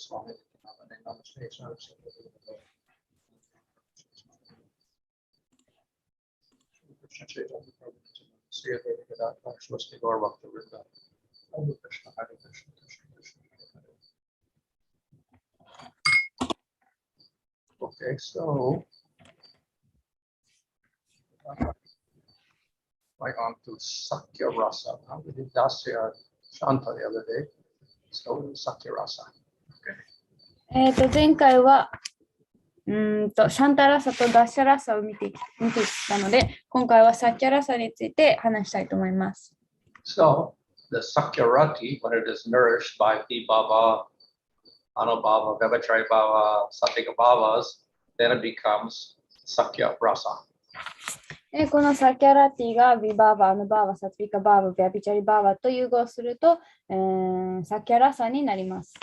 Swami. Okay, so right on to Sakya Rasa. Now we did Dasya Shanta the other day. So Sakya Rasa. Okay. 前回はシャンタラサとダッシャラサを見てきたので、今回はサッキャラサについて話したいと思います。So the Sakyarati, when it is nourished by P Baba, Anubhava, Vivachari Baba, Satvika Bhavas, then it becomes Sakya Rasa. このサッキャラティがビバーバ、アヌバーバ、サツビカバーバ、ビアビチャリバーバと融合すると、サッキャラサになります。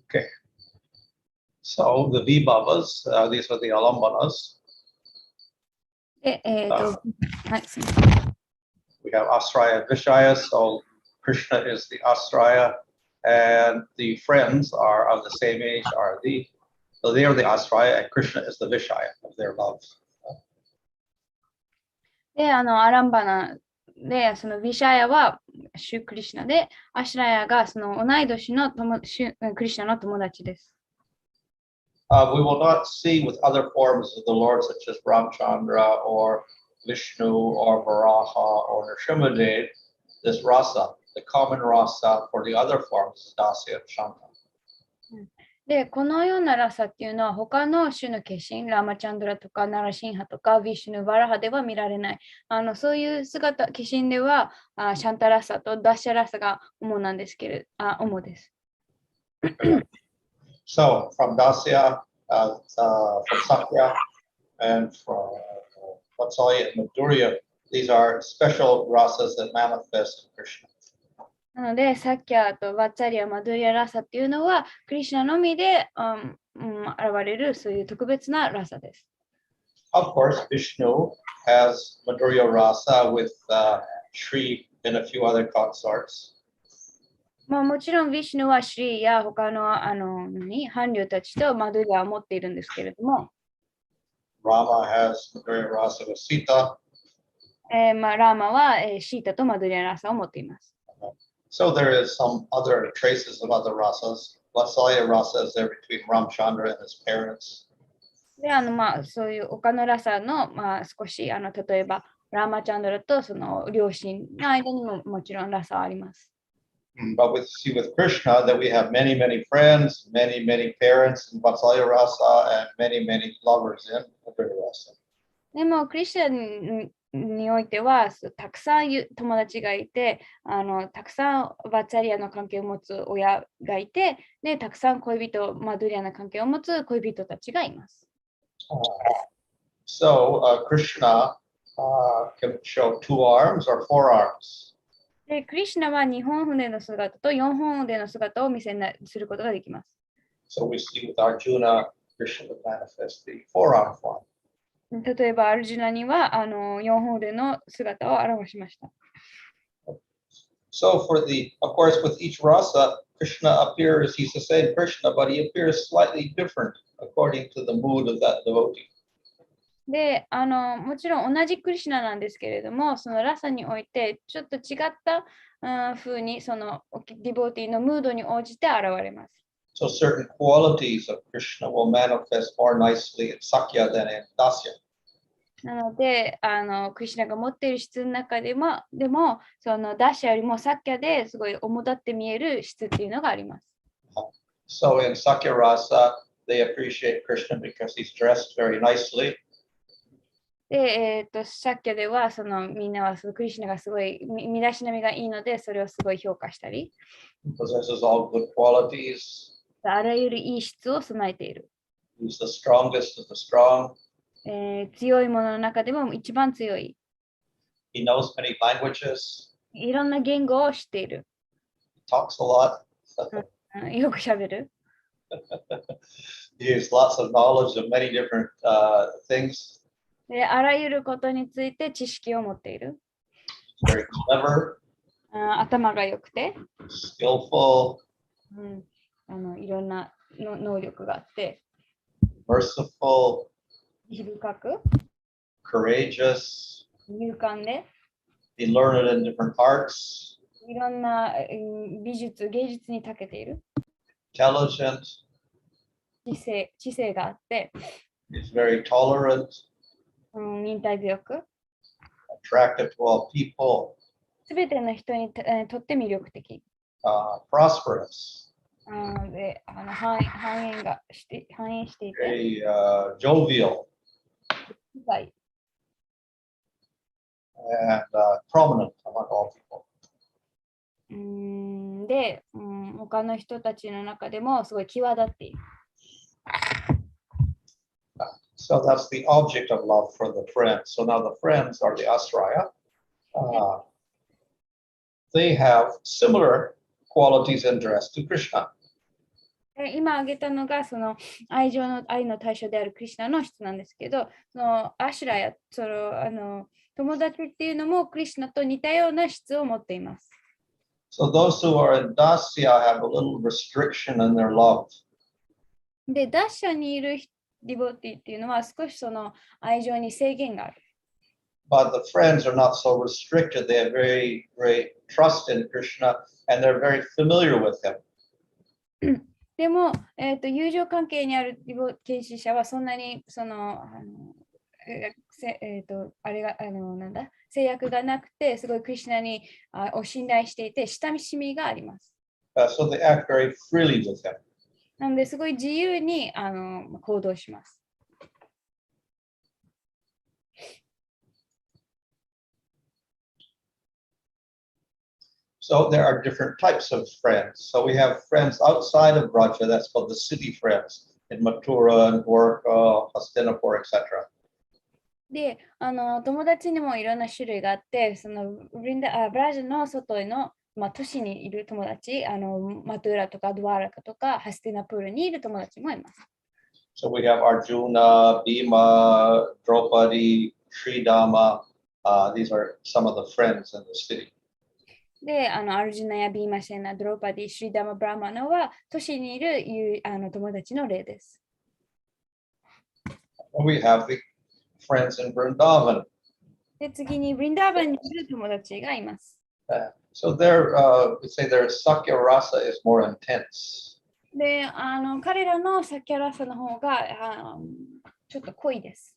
Okay. So the V Babas, these are the Alambanas. We have Asraya and Vishaya, so Krishna is the Asraya, and the friends are of the same age, so they are the Asraya, and Krishna is the Vishaya of their love. で、アランバナで、そのヴィシャヤはシュクリシナで、アシュラヤがその同い年のクリシナの友達です。We will not see with other forms of the Lord, such as Ramchandra or Vishnu or Varaha or Nrsimhadev, this rasa, the common rasa for the other forms is Dasya and Shanta. で、このようなラサっていうのは他の種の化身、ラマチャンドラとかナラシンハとかヴィシュヌ、バラハでは見られない。そういう姿、化身ではシャンタラサとダッシャラサが主なんですけれど、主です。So from Dasya, from Sakya, and from Vatsalya and Madhurya, these are special rasas that manifest in Krishna. なので、サッキャとバッチャリア、マドゥリアラサっていうのは、クリシナのみで、現れるそういう特別なラサです。Of course, Vishnu has Madhurya rasa with Shri and a few other consorts. もちろん、ヴィシュヌはシリや他の伴侶たちとマドゥリアを持っているんですけれども、Rama has Madhurya rasa with Sita. ラーマはシータとマドゥリアラサを持っています。So there is some other traces of other rasas. Vatsalya rasa is there between Ramchandra and his parents. で、そういう他のラサの、少し、例えば、ラーマチャンドラとその両親の間にももちろんラサはあります。But with Krishna, that we have many, many friends, many, many parents in Vatsalya rasa, and many, many lovers in Madhurya rasa. でも、クリスチャンにおいては、たくさん友達がいて、たくさんバッチャリアの関係を持つ親がいて、で、たくさん恋人、マドゥリアの関係を持つ恋人たちがいます。So, Krishna can show 2 arms or 4 arms. で、クリシュナは2本船の姿と4本腕の姿を見せすることができます。So we see with Arjuna, Krishna would manifest the 4-arm form. 例えば、アルジュナには4本腕の姿を表しました。So of course, with each rasa, Krishna appears, he's the same Krishna, but he appears slightly different according to the mood of that devotee. で、もちろん同じクリシュナなんですけれども、そのラサにおいてちょっと違った風にそのディボーティーのムードに応じて現れます。So certain qualities of Krishna will manifest more nicely in Sakya than in Dasya. なので、クリシュナが持っている質の中でも、そのダッシャよりもサッキャですごい主だって見える質っていうのがあります。So in Sakya Rasa, they appreciate Krishna because he's dressed very nicely. で、サッキャではみんなはそのクリシュナがすごい身だしなみがいいので、それをすごい評価したり。Possesses all good qualities. あらゆるいい質を備えている。He's the strongest of the strong. 強いものの中でも一番強い。He knows many languages. いろんな言語を知っている。Talks a lot. よくしゃべる。He has lots of knowledge of many different things. あらゆることについて知識を持っている。Very clever. 頭が良くて、skillful, いろんなの能力があって、 merciful, 慈悲深く、 courageous, 勇敢で、 be learned in different arts, いろんな美術、芸術に長けている、 intelligent, 知性があって、 is very tolerant, 忍耐強く、 attractive to all people, すべての人にとって魅力的。prosperous, で繁栄していて、 very jovial, 機械 and prominent among all people. で、他の人たちの中でもすごい際立っている。So that's the object of love for the friends. So now the friends are the asraya. They have similar qualities and dress to Krishna. 今挙げたのがその愛の対象であるクリシュナの質なんですけど、そのアシュラや友達っていうのもクリシュナと似たような質を持っています。So those who are in dasya have a little restriction in their love. で、ダッシャにいるディボティっていうのは少しその愛情に制限がある。But the friends are not so restricted. They have very great trust in Krishna and they're very familiar with him. でも、友情関係にある研修者はそんなにその制約がなくて、すごいクリシュナにを信頼していて、親しみがあります。So they act very freely with him. なので、すごい自由に行動します。So there are different types of friends. So we have friends outside of Braja, that's called the city friends in Mathura and Dwarka, Hastinapur, etc. で、友達にもいろんな種類があって、そのブラジルの外への、都市にいる友達、マトゥーラとかドワラカとかハスティナプールにいる友達もいます。So we have Arjuna, Bhima, Draupadi, Sridama. These are some of the friends in the city. で、アルジュナやビーマシェナ、ドローパディ、シリダマ・ブラマナは都市にいる友達の例です。We have the friends in Vrindavan. で、次にブリンダーバンにいる友達がいます。So their, we say their Sakya Rasa is more intense. で、彼らのサキャラサの方がちょっと濃いです。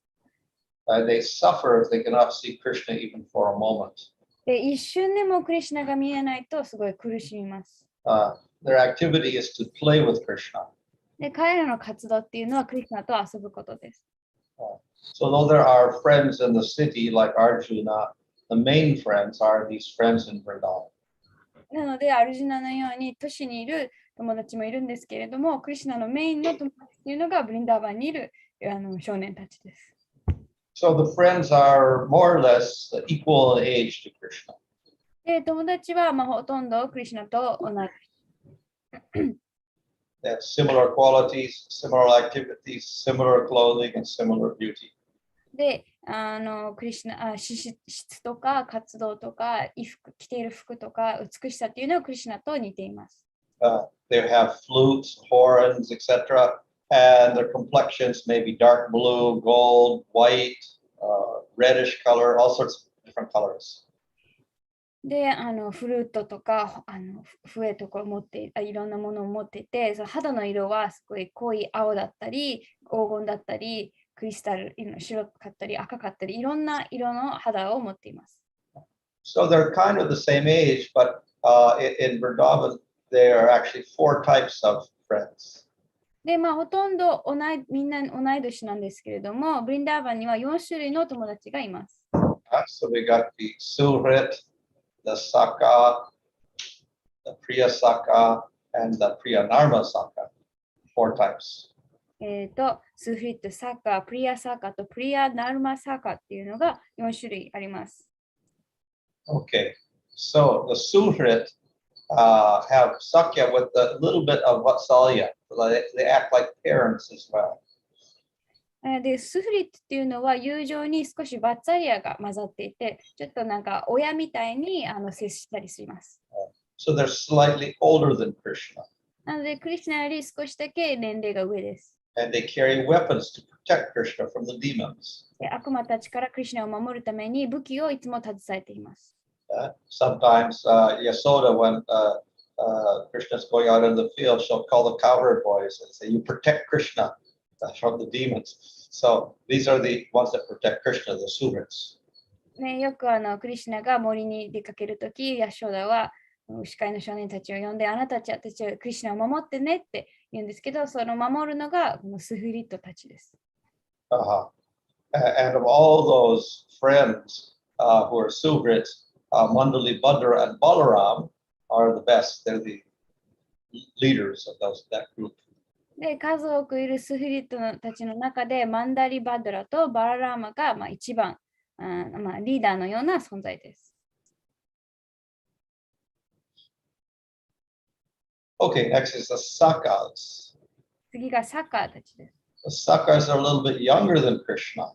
They suffer if they cannot see Krishna even for a moment. で、一瞬でもクリシュナが見えないとすごい苦しみます。Their activity is to play with Krishna. で、彼らの活動っていうのはクリシュナと遊ぶことです。So though there are friends in the city like Arjuna, the main friends are these friends in Vrindavan. なので、アルジュナのように都市にいる友達もいるんですけれども、クリシュナのメインの友達っていうのがブリンダーバンにいる少年たちです。So the friends are more or less equal in age to Krishna. で、友達はほとんどクリシュナと同じ。They have similar qualities, similar activities, similar clothing, and similar beauty. で、クリシュナ質とか活動とか着ている服とか美しさっていうのはクリシュナと似ています。They have flutes, horns, etc. And their complexions may be dark blue, gold, white, reddish color, all sorts of different colors. で、フルートとか笛とか持っていろんなものを持っていて、その肌の色はすごい濃い青だったり、黄金だったり、クリスタル、白かったり、赤かったり、いろんな色の肌を持っています。So they're kind of the same age, but in Vrindavan, there are actually 4 types of friends. で、ほとんどみんな同い年なんですけれども、ブリンダーバンには4種類の友達がいます。So we got the Suhrit, the Saka, the Priya Saka, and the Priya Narma Saka. 4 types. スフリットサカ、プリアサカとプリアナルマサカっていうのが4種類あります。Okay, so the Suhrit have Sakya with a little bit of Vatsalya. So they act like parents as well. で、スフリットっていうのは友情に少しバッツァリアが混ざっていて、ちょっとなんか親みたいに接したりします。So they're slightly older than Krishna. なので、クリシナより少しだけ年齢が上です。And they carry weapons to protect Krishna from the demons. で、悪魔たちからクリシナを守るために武器をいつも携えています。Sometimes Yasoda, when Krishna's going out in the field, she'll call the cowherd boys and say, "You protect Krishna from the demons." So these are the ones that protect Krishna, the Suhrits. ね、よくクリシナが森に出かけるとき、ヤショダは牛飼いの少年たちを呼んで、あなたたちはクリシナを守ってねって言うんですけど、その守るのがこのスフリットたちです。And of all those friends who are Suhrits, Mandali, Bhadra, and Balaram are the best. They're the leaders of that group. で、数多くいるスフリットたちの中で、マンダリ・バドラとバララーマが一番、リーダーのような存在です。Okay, next is the Sakas. 次がサッカーたちです。The Sakas are a little bit younger than Krishna.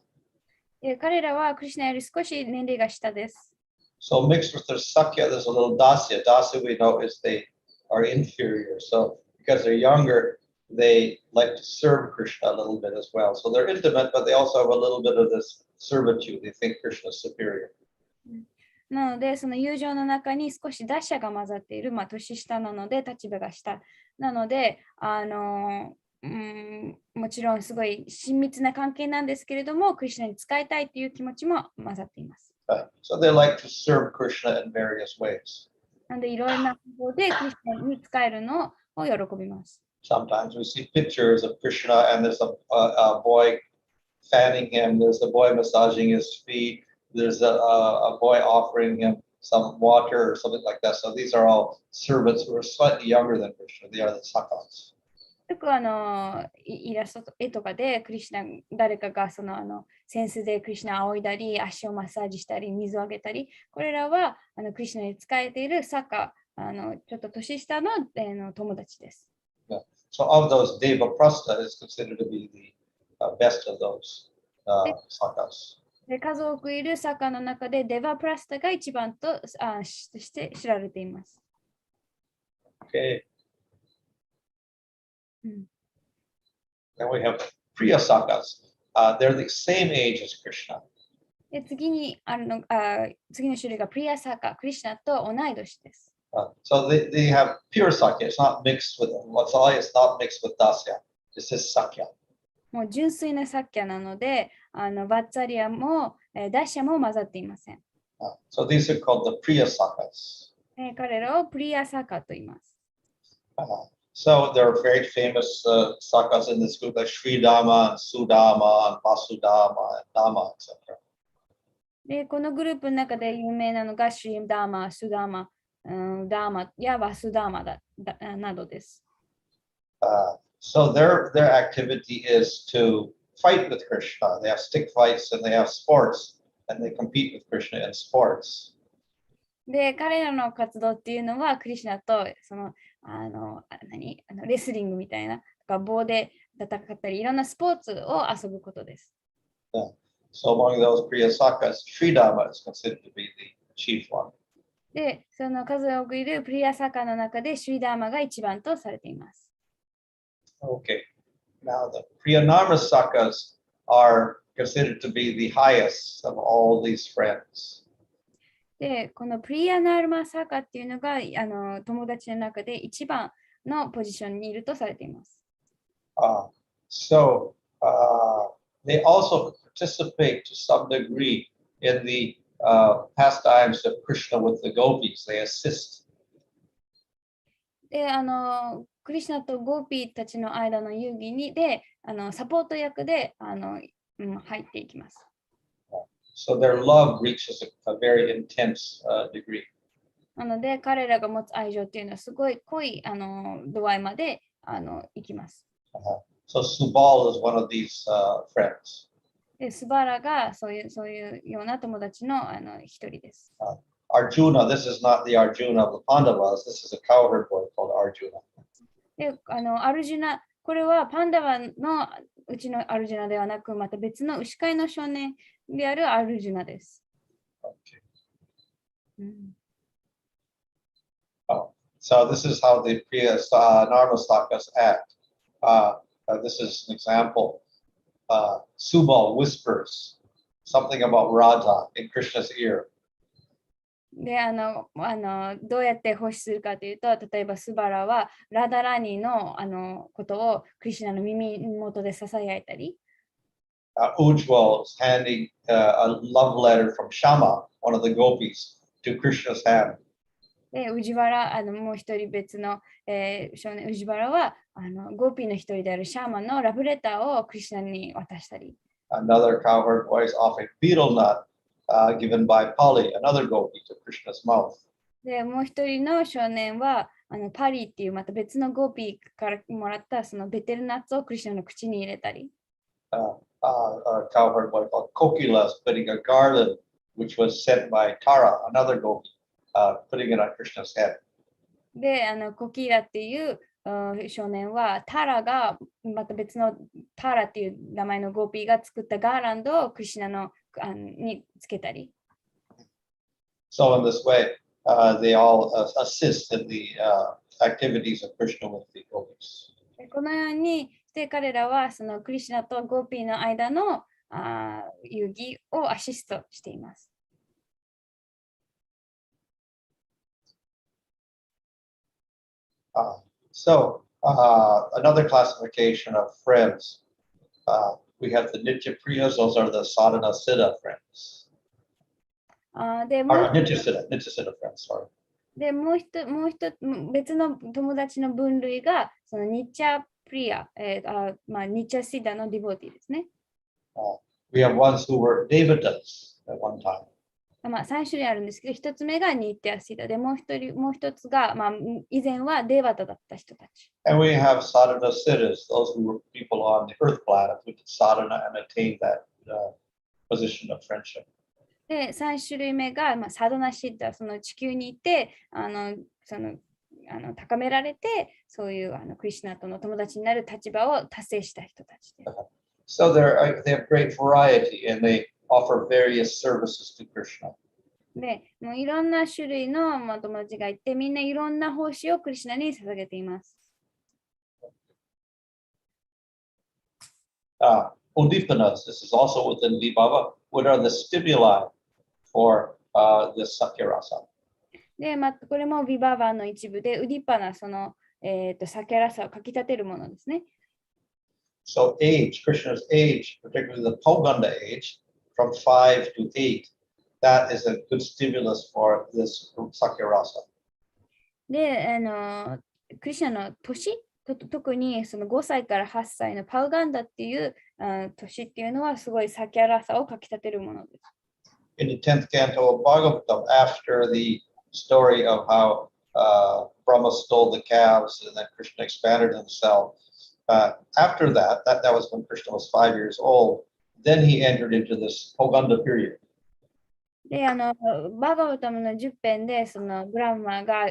で、彼らはクリシナより少し年齢が下です。So mixed with their Sakya, there's a little Dasya. Dasya we know is they are inferior. So because they're younger, they like to serve Krishna a little bit as well. So they're intimate, but they also have a little bit of this servitude. They think Krishna is superior. なので、その友情の中に少し打者が混ざっている、年下なので、立場が下。なので、もちろんすごい親密な関係なんですけれども、クリシュナに使いたいという気持ちも混ざっています。So they like to serve Krishna in various ways. なので、いろいろな方法でクリシュナに使えるのを喜びます。Sometimes we see pictures of Krishna and there's a boy fanning him, there's a boy massaging his feet, there's a boy offering him some water or something like that. So these are all servants who are slightly younger than Krishna. They are the Sakas. よくイラスト、絵とかでクリシュナ、誰かが扇子でクリシュナを仰いだり、足をマッサージしたり、水をあげたり、これらはクリシュナに使えているサカ、ちょっと年下の、友達です。Yeah. So of those, Deva Prastha is considered to be the best of those Sakas. で、数多くいるサカの中でデバプラスタが一番として知られています。Okay. Hmm. Then we have Priya Sakas. They're the same age as Krishna. で、次の種類がプリアサカ、クリシュナと同い年です。So they have pure Sakya. It's not mixed with Vatsalaya. It's not mixed with Dasya. This is Sakya. もう純粋なサッキャなので、バッツァリアも、ダッシャも混ざっていません。So these are called the Priya Sakas. 彼らをプリアサカと言います。So there are very famous Sakas in this group like Sridama and Sudama and Vasudama and Dama, etc. で、このグループの中で有名なのがシリダーマ、スダーマ、ダーマやバスダーマなどです。So their activity is to fight with Krishna. They have stick fights and they have sports and they compete with Krishna in sports. で、彼らの活動っていうのはクリシュナとレスリングみたいな棒で戦ったりいろんなスポーツを遊ぶことです。Yeah. So among those Priya Sakas, Sridama is considered to be the chief one. で、その数多くいるプリアサカの中でシュリダーマが一番とされています。Okay. Now the Priyanarma Sakas are considered to be the highest of all these friends. で、このプリアナルマサカっていうのが友達の中で一番のポジションにいるとされています。So they also participate to some degree in the pastimes of Krishna with the gopis. They assist. で、クリシュナとゴーピーたちの間の遊戯でサポート役で入っていきます。So their love reaches a very intense degree. なので彼らが持つ愛情っていうのはすごい濃い度合いまでいきます。So Subal is one of these friends. で、スバラがそういうような友達の一人です。Arjuna, this is not the Arjuna of the Pandavas. This is a cowherd boy called Arjuna. で、アルジュナ、これはパンダワのうちのアルジュナではなく、また別の牛飼いの少年であるアルジュナです。Okay. うん Oh. So this is how the Priya Narmastakas act. This is an example. Subal whispers something about Radha in Krishna's ear. で、どうやって奉仕するかというと、例えばスバラはラダラニの、ことをクリシュナの耳元で囁いたり、Ujjwal is handing a love letter from Shama, one of the gopis, to Krishna's hand. で、ウジバラ、もう一人別の、少年ウジバラはゴーピーの一人であるシャーマンのラブレターをクリシュナに渡したり。Another cowherd boy is offering betel nut given by Pali, another gopi, to Krishna's mouth. で、もう一人の少年はパリっていうまた別のゴーピーからもらったそのベテルナッツをクリシュナの口に入れたり。A cowherd boy called Kokila is putting a garland which was sent by Tara, another gopi, putting it on Krishna's head. で、コキーラっていう少年はタラがまた別のタラっていう名前のゴーピーが作ったガーランドをクリシュナのにつけたり。So in this way, they all assist in the activities of Krishna with the gopis. このようにして彼らはそのクリシュナとゴーピーの間の遊戯をアシストしています。So another classification of friends, we have the Nitya Priyas, those are the Sadhana Siddha friends. で、Nitya Siddha friends, sorry. でもう一別の友達の分類がそのニッチャプリア、ニッチャシダのディボティですね。We have ones who were Devatas at one time. 3種類あるんですけど、1つ目がニッチャシダで、もう一つが、以前はデーバタだった人たち。And we have sadhana siddhas, those who were people on the earth planet who did sadhana and attained that position of friendship. で、3種類目が、サドナシッダ、その地球にいて、高められて、そういうクリシュナとの友達になる立場を達成した人たちです。So they have great variety and they offer various services to Krishna. で、もういろんな種類の友達がいて、みんないろんな奉仕をクリシュナに捧げています。Udipanas, this is also within Vibhava, what are the stimuli for this Sakyarasa? で、これもビババの一部で、ウディッパナ、その、サキャラサをかき立てるものですね。So age, Krishna's age, particularly the Poganda age, from 5 to 8, that is a good stimulus for this Sakyarasa. で、クリシュナの年、特にその5歳から8歳のパウガンダっていう年っていうのはすごいサキャラサをかき立てるものです。In the 10th canto of Bhagavatam, after the story of how Brahma stole the calves and then Krishna expanded himself, after that was when Krishna was 5 years old, then he entered into this Poganda period. で、バガバタムの10編で、そのブラフマが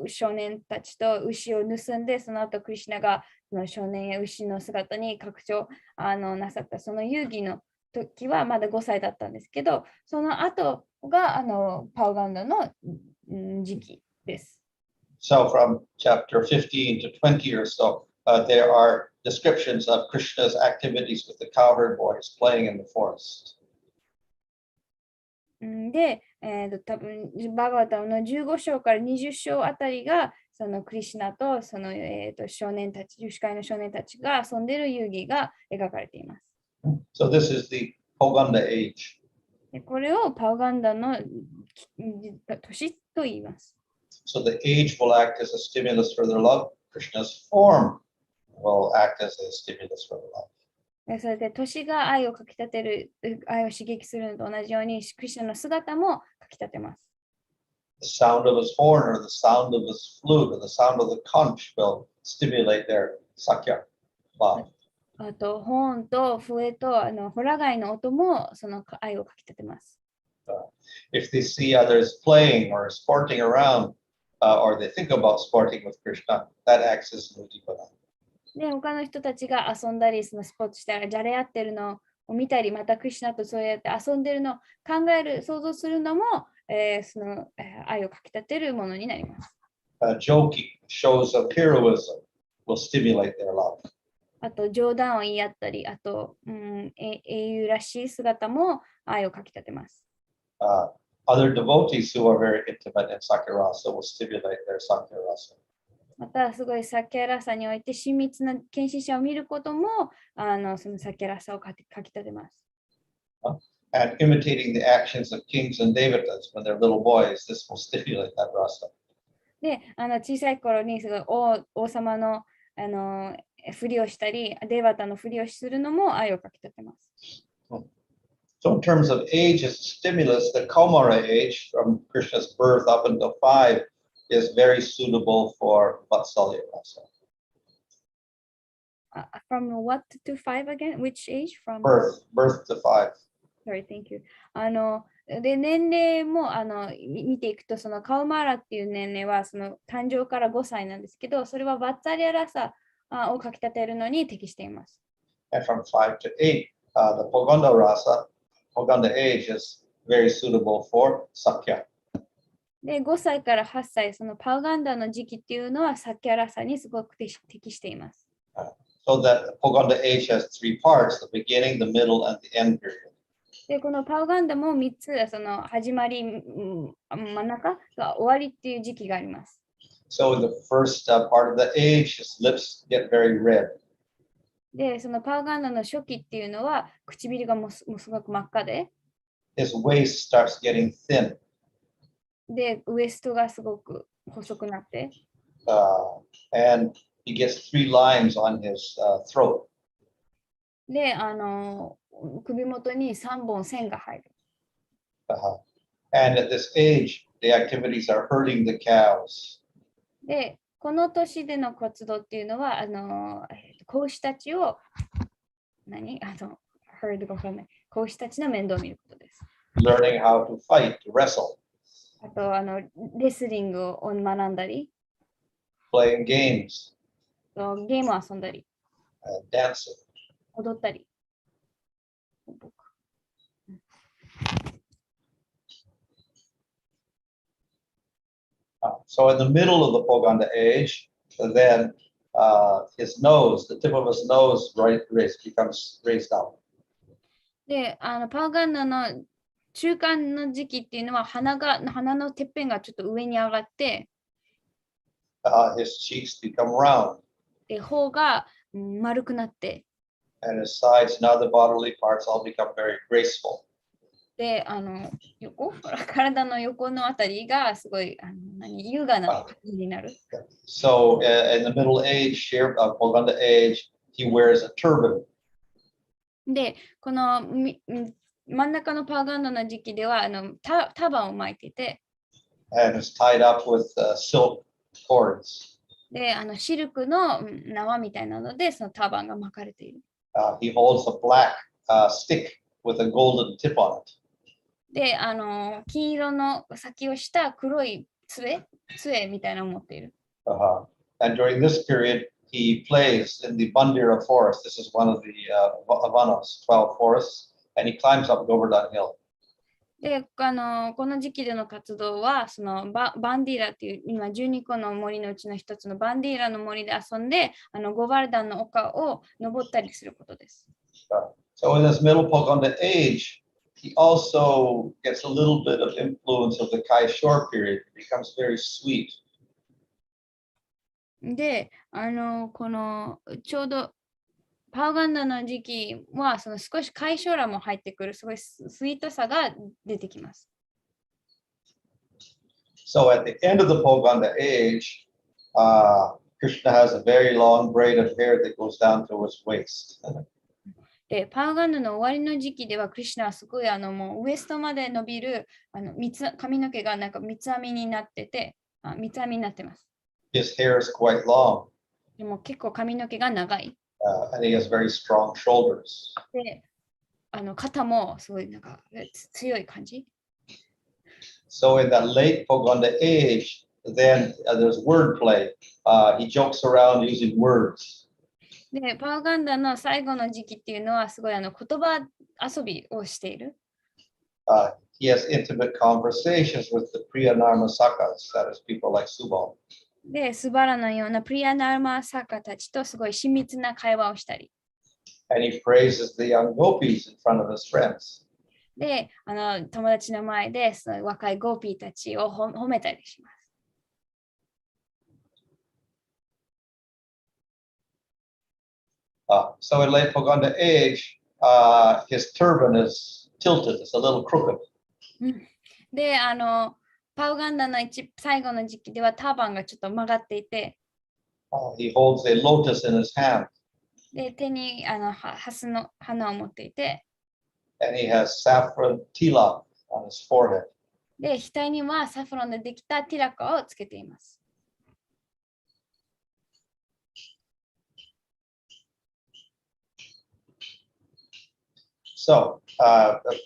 少年たちと牛を盗んで、その後クリシュナがその少年や牛の姿に拡張なさった、その遊戯の時はまだ5歳だったんですけど、その後がパウガンダの時期です。So from chapter 15 to 20 or so, there are descriptions of Krishna's activities with the cowherd boys playing in the forest. で、多分バガバタムの15章から20章あたりが、そのクリシュナとその、少年たち、牛飼いの少年たちが遊んでいる遊戯が描かれています。So this is the Poganda age. でこれをパウガンダの年と言います。So the age will act as a stimulus for their love. Krishna's form will act as a stimulus for their love. それで年が愛をかき立てる、愛を刺激するのと同じように、クリシュナの姿もかき立てます。The sound of his horn or the sound of his flute or the sound of the conch will stimulate their sakya love. あと、ホーンと笛とホラ貝の音もその愛をかき立てます。If they see others playing or sporting around, or they think about sporting with Krishna, that acts as mudipana. で、他の人たちが遊んだり、そのスポーツしたら、じゃれ合ってるのを見たり、またクリシュナとそうやって遊んでるのを考える、想像するのも、その、愛をかきたてるものになります。Joking shows of heroism will stimulate their love. あと、冗談を言い合ったり、あと、英雄らしい姿も愛をかきたてます。Other devotees who are very intimate in Sakirasa will stimulate their Sakirasa. また、すごいサケラサにおいて親密な献身者を見ることも、そのサケラサをかきたてます。And imitating the actions of kings and devatas when they're little boys, this will stimulate that rasa. で、小さい頃にすごい王様の、ふりをしたり、デーバタのふりをするのも愛をかきたてます。So in terms of age as a stimulus, the Kaumara age from Krishna's birth up until 5 is very suitable for Vatsalya rasa. From what to 5 again? Which age? From Birth to 5. Sorry, thank you. で、年齢も見ていくと、そのカウマーラっていう年齢はその誕生から5歳なんですけど、それはバッツァリアラサをかきたてるのに適しています。And from 5 to 8, the Poganda rasa, Poganda age is very suitable for Sakya. で、5歳から8歳、そのパウガンダの時期っていうのはサキャラサにすごく適しています。So that Poganda age has 3 parts, the beginning, the middle, and the end period. で、このパウガンダも3つ、その始まり、真ん中が終わりっていう時期があります。So in the first part of the age, his lips get very red. で、そのパウガンダの初期っていうのは唇がもうすごく真っ赤で、His waist starts getting thin. で、ウエストがすごく細くなって、and he gets 3 lines on his throat. で、首元に3本線が入る。And at this age, the activities are herding the cows. で、この年での活動っていうのは、子牛たちを、herd がわかんない。子牛たちの面倒を見ることです。Learning how to fight, to wrestle. あと、レスリングを学んだり、playing games, ゲームを遊んだり、dancing. 踊ったり。So in the middle of the Poganda age, then his nose, the tip of his nose, becomes raised up. で、パウガンダの中間の時期っていうのは鼻のてっぺんがちょっと上に上がって、His cheeks become round. で、頬が丸くなって、and his sides and other bodily parts all become very graceful. で、体の横のあたりがすごい優雅な感じになる。So in the middle age here, Poganda age, he wears a turban. で、この真ん中のパウガンダの時期ではタバンを巻いていて、and is tied up with silk cords. で、シルクの縄みたいなので、そのタバンが巻かれている。He holds a black stick with a golden tip on it. で、金色の先をした黒い杖みたいなのを持っている。And during this period, he plays in the Bandira forest. This is one of the Avanos, 12 forests, and he climbs up Govardhan Hill. で、この時期での活動は、そのバンディーラっていう、今12個の森のうちの一つのバンディーラの森で遊んで、ゴバルダンの丘を登ったりすることです。So in this middle Poganda age, he also gets a little bit of influence of the Kaishore period. It becomes very sweet. で、このちょうどパウガンダの時期はその少しカイショーラも入ってくるすごいスイートさが出てきます。So at the end of the Poganda age, Krishna has a very long braid of hair that goes down to his waist. で、パウガンダの終わりの時期では、クリシュナはすごいもうウエストまで伸びる髪の毛がなんか三つ編みになってて、三つ編みになってます。His hair is quite long. でも結構髪の毛が長い。And he has very strong shoulders. で、肩もすごいなんか強い感じ。So in that late Poganda age, then there's wordplay. He jokes around using words. で、パウガンダの最後の時期っていうのはすごい言葉遊びをしている。He has intimate conversations with the Priya Narmasakas, that is people like Subal. で、スバラのようなプリアナーマサカたちとすごい親密な会話をしたり。And he praises the young gopis in front of his friends. で、友達の前でその若いゴーピーたちを褒めたりします。So in late Paganda age, his turban is tilted, it's a little crooked. で、パウガンダの最後の時期ではターバンがちょっと曲がっていて、He holds a lotus in his hand. で、手にハスの花を持っていて、And he has saffron tilak on his forehead. で、額にはサフロンでできたティラカをつけています。So,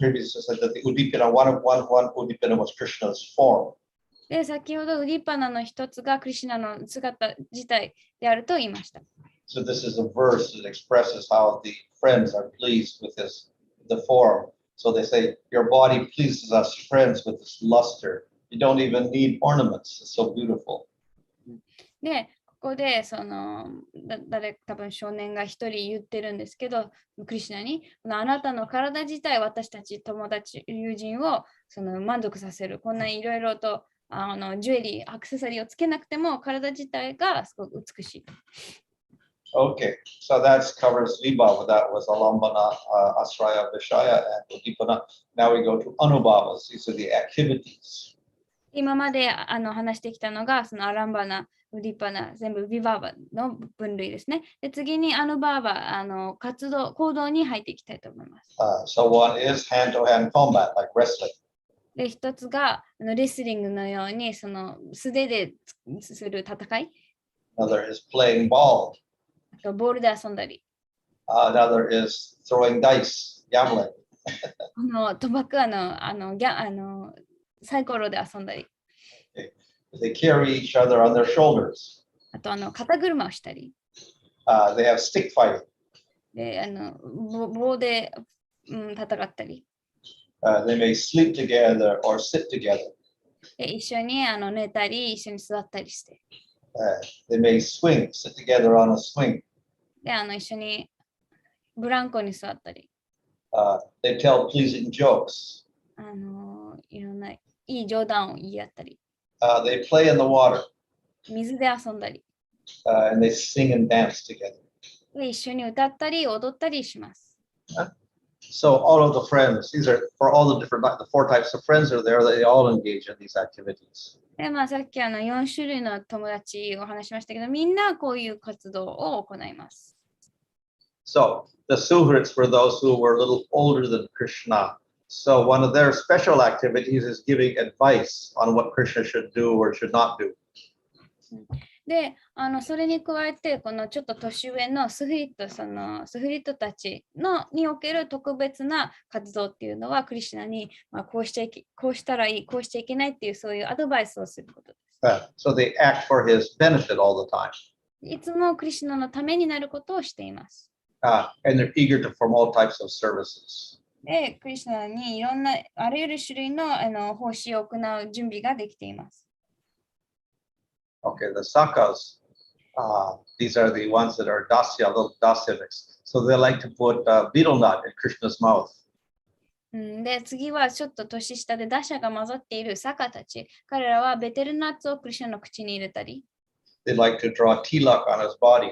previously said that the Udipana, one Udipana was Krishna's form. で、先ほどウディパナの一つがクリシュナの姿自体であると言いました。So this is a verse that expresses how the friends are pleased with the form. So they say, your body pleases us friends with this luster. You don't even need ornaments. It's so beautiful. で、ここで多分少年が一人言ってるんですけど、クリシュナに、あなたの体自体、私たち友達、友人を満足させる。こんないろいろとジュエリー、アクセサリーをつけなくても体自体がすごく美しい。Okay, so that covers Vibhava. That was Alambana, Asraya, Vishaya, and Udipana. Now we go to Anubhavas. These are the activities. 今まで話してきたのが、そのアランバナ、ウディパナ、全部ビバーバの分類ですね。で、次にアヌバーバ、行動に入っていきたいと思います。So one is hand-to-hand combat, like wrestling. で、一つがレスリングのように、素手でする戦い。Another is playing ball. あとボールで遊んだり。Another is throwing dice, gambling. 賭博、サイコロで遊んだり。They carry each other on their shoulders. あと、肩車をしたり。They have stick fighting. で、棒で、戦ったり。They may sleep together or sit together. で、一緒に寝たり、一緒に座ったりして。They may swing, sit together on a swing. で、一緒にブランコに座ったり。They tell pleasing jokes. いろんないい冗談を言い合ったり。They play in the water. 水で遊んだり。And they sing and dance together. で、一緒に歌ったり、踊ったりします。So all of the friends, these are for all the four types of friends are there, they all engage in these activities. で、さっき4種類の友達を話しましたけど、みんなこういう活動を行います。So the Suhrits were those who were a little older than Krishna. So one of their special activities is giving advice on what Krishna should do or should not do. で、それに加えて、このちょっと年上のスフリットたちにおける特別な活動っていうのは、クリシュナに、こうしたらいい、こうしちゃいけないっていう、そういうアドバイスをすることです。So they act for his benefit all the time. いつもクリシュナのためになることをしています。And they're eager to perform all types of services. で、クリシュナにいろんな、あらゆる種類の奉仕を行う準備ができています。Okay, the sakas, these are the ones that are dasya, little dasya mix. So they like to put betel nut in Krishna's mouth. で、次はちょっと年下で打者が混ざっているサカたち。彼らはベテルナッツをクリシュナの口に入れたり。They like to draw tilak on his body.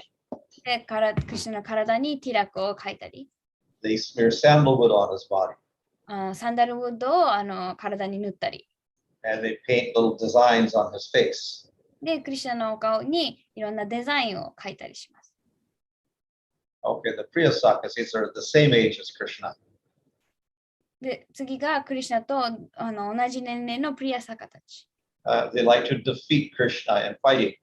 で、クリシュナの体にティラクを描いたり。They smear sandalwood on his body. サンダルウッドを体に塗ったり。And they paint little designs on his face. で、クリシュナのお顔にいろんなデザインを描いたりします。Okay, the Priya Sakas, these are the same age as Krishna. で、次がクリシュナと同じ年齢のプリアサカたち。They like to defeat Krishna in fighting.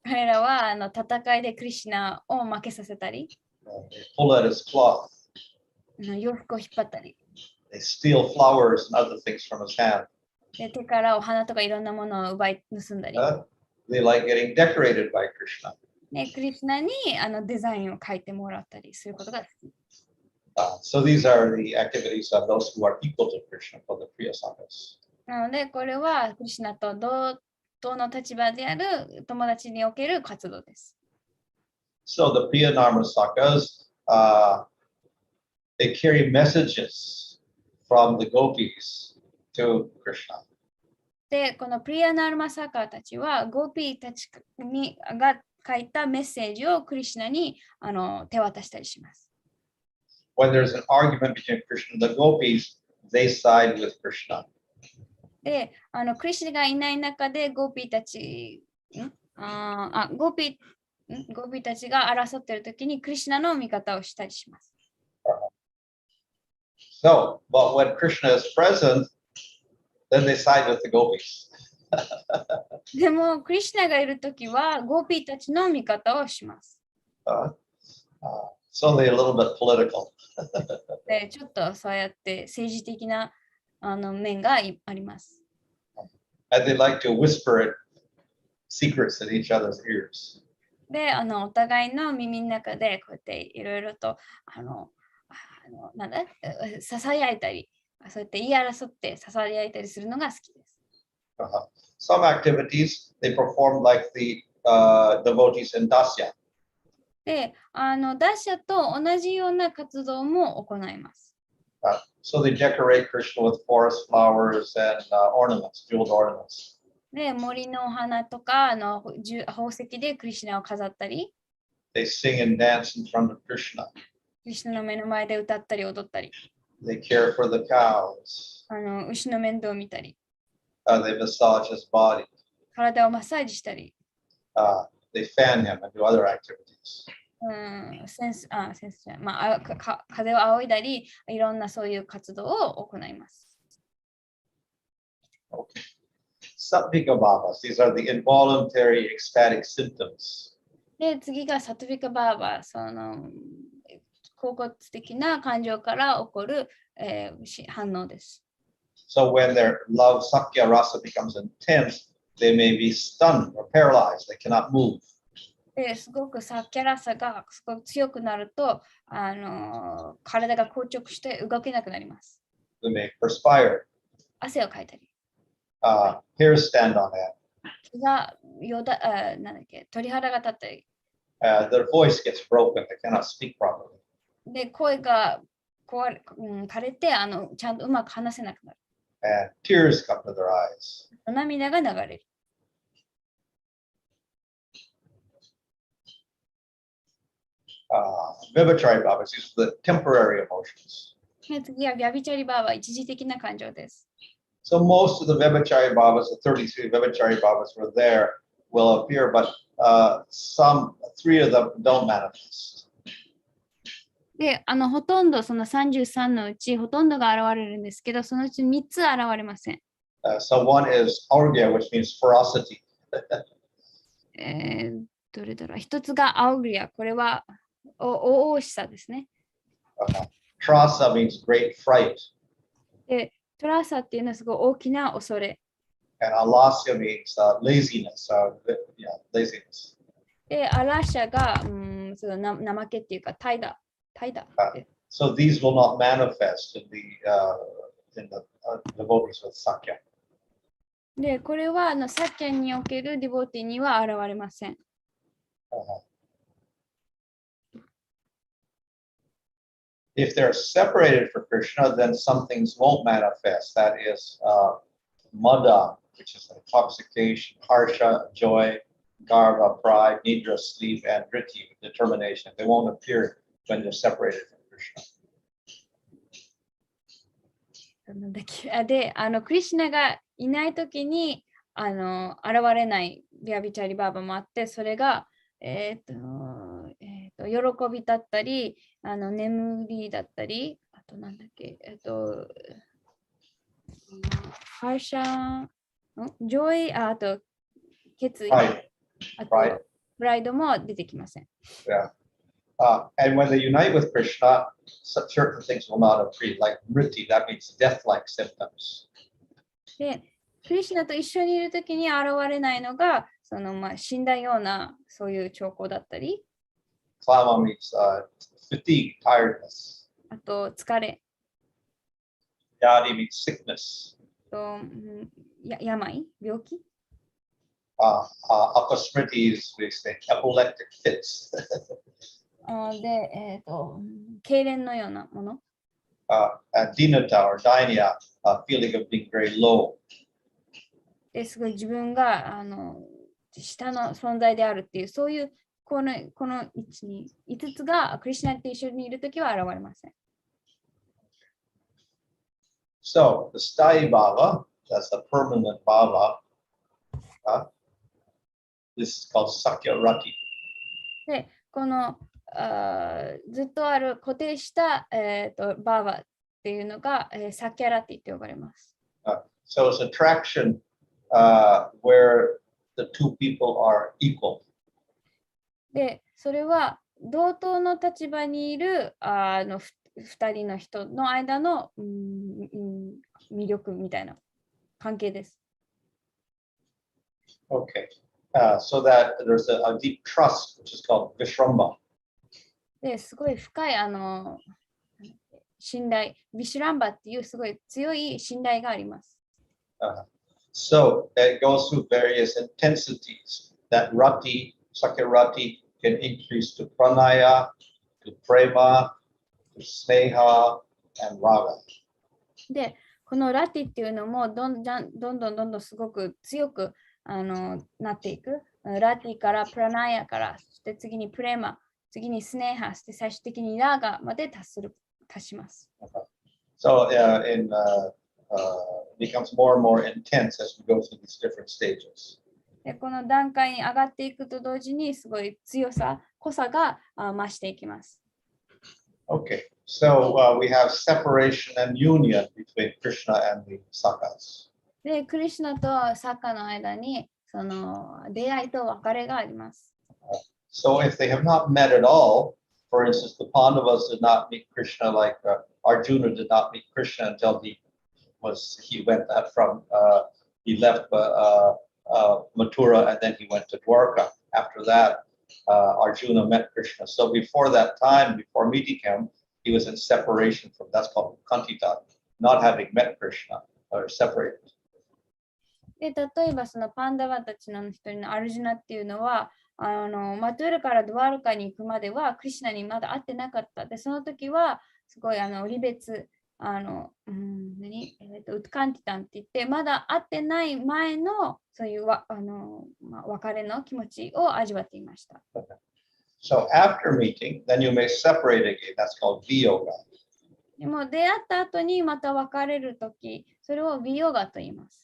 彼らは戦いでクリシュナを負けさせたり。They pull at his cloth. 洋服を引っ張ったり。They steal flowers and other things from his hand. で、手からお花とかいろんなものを奪い盗んだり。They like getting decorated by Krishna. ね、クリスナにデザインを描いてもらったりすることが好き。So these are the activities of those who are equal to Krishna for the Priya Sanghas. なので、これはクリスナと同等の立場である友達における活動です。So the Priya Narmasakas, they carry messages from the gopis to Krishna. で、このプリアナルマサカたちは、ゴーピーたちが書いたメッセージをクリシナに手渡したりします。When there's an argument between Krishna and the gopis, they side with Krishna. で、クリシナがいない中でゴーピーたち、ゴーピーたちが争っているときにクリシナの味方をしたりします。So, but when Krishna is present, then they side with the gopis. でも、クリシナがいるときはゴーピーたちの味方をします。So they're a little bit political. で、ちょっとそうやって政治的な面があります。And they like to whisper secrets in each other's ears. で、お互いの耳の中でこうやっていろいろとささやいたり、そうやって言い争ってささやいたりするのが好きです。Some activities they perform like the devotees in Dasya. で、ダシャと同じような活動も行います。So they decorate Krishna with forest flowers and ornaments, jeweled ornaments. で、森のお花とか宝石でクリシナを飾ったり、They sing and dance in front of Krishna. クリシナの目の前で歌ったり踊ったり、They care for the cows. 牛の面倒を見たり、They massage his body. 体をマッサージしたり、They fan him and do other activities. 風を仰いだり、いろんなそういう活動を行います。Okay. Sattvika bhavas, these are the involuntary ecstatic symptoms. で、次がサトヴィカバーバー、高骨的な感情から起こる、反応です。So when their love sakya rasa becomes intense, they may be stunned or paralyzed. They cannot move. ですごくサッキャラサがすごく強くなると、体が硬直して動けなくなります。They may perspire. 汗をかいたり。Hairs stand on end. 気が鳥肌が立ったり。Their voice gets broken. They cannot speak properly. で、声が枯れてちゃんとうまく話せなくなる。And tears come to their eyes. 涙が流れる。Vibhachari bhavas, these are the temporary emotions. 次はビャビチャリバーは一時的な感情です。So most of the Vibhachari bhavas, the 33 Vibhachari bhavas were there, will appear, but three of them don't manifest. で、ほとんどその33のうちほとんどが現れるんですけど、そのうち3つ現れません。So one is aurgya, which means ferocity. どれだろう。一つがアウグリア、これは大々しさですね。Trasa means great fright. で、トラーサっていうのはすごい大きな恐れ。And alasya means laziness. Laziness. で、アラシャがその怠けっていうか、怠惰。So these will not manifest in the devotees with sakya. で、これはサッキャにおけるディボティには現れません。If they're separated for Krishna, then some things won't manifest. That is mada, which is intoxication, harsha, joy, garva, pride, nidra, sleep, and vritti, determination. They won't appear when they're separated from Krishna. で、クリシナがいないときに現れないビャビチャリバーバもあって、それが、喜びだったり、眠りだったり、あとなんだっけ、ハーシャ、ジョイ、あと決意、あとプライドも出てきません。Yeah. And when they unite with Krishna, certain things will not appear, like vritti, that means death-like symptoms. で、クリシナと一緒にいるときに現れないのが、その死んだようなそういう兆候だったり、Klama means fatigue, tiredness. あと疲れ Yadi means sickness. と、病、病気 Apasmritis, we say, epileptic fits. で、痙攣のようなもの。Dinata or dynia, feeling of being very low. ですごい自分が下の存在であるっていう、そういうこの1、2、5つがクリシュナって一緒にいるときは現れません。So the sthayi bhava, that's the permanent bhava. This is called sakyarati. で、このずっとある固定した、バーバっていうのが、サキャラティって呼ばれます。So it's attraction where the two people are equal. で、それは同等の立場にいる2人の人の間の、魅力みたいな関係です。Okay. So that there's a deep trust, which is called vishramba. ですごい深い信頼、ビシュランバっていうすごい強い信頼があります。So it goes through various intensities. That rati, sakyarati can increase to pranaya, to prema, to sneha, and raga. で、このラティっていうのもどんどんすごく強くなっていく。ラティからプラナヤから、そして次にプレマ、次にスネーハ、そして最終的にラーガまで達します。So it becomes more and more intense as we go through these different stages. で、この段階に上がっていくと同時にすごい強さ、濃さが増していきます。Okay, so we have separation and union between Krishna and the Sakas. で、クリシュナとサッカの間にその出会いと別れがあります。So if they have not met at all, for instance, the Pandavas did not meet Krishna like Arjuna did not meet Krishna until he went he left Mathura and then he went to Dwarka. After that, Arjuna met Krishna. So before that time, before meeting him, he was in separation from, that's called Kantita, not having met Krishna or separated. で、例えばそのパンダワたちの一人のアルジュナっていうのは、マトゥールからドワルカに行くまではクリシュナにまだ会ってなかった。で、その時はすごい離別、ウトカンティタンって言って、まだ会ってない前のそういう別れの気持ちを味わっていました。So after meeting, then you may separate again. That's called viyoga. でも出会った後にまた別れるとき、それをビヨガと言います。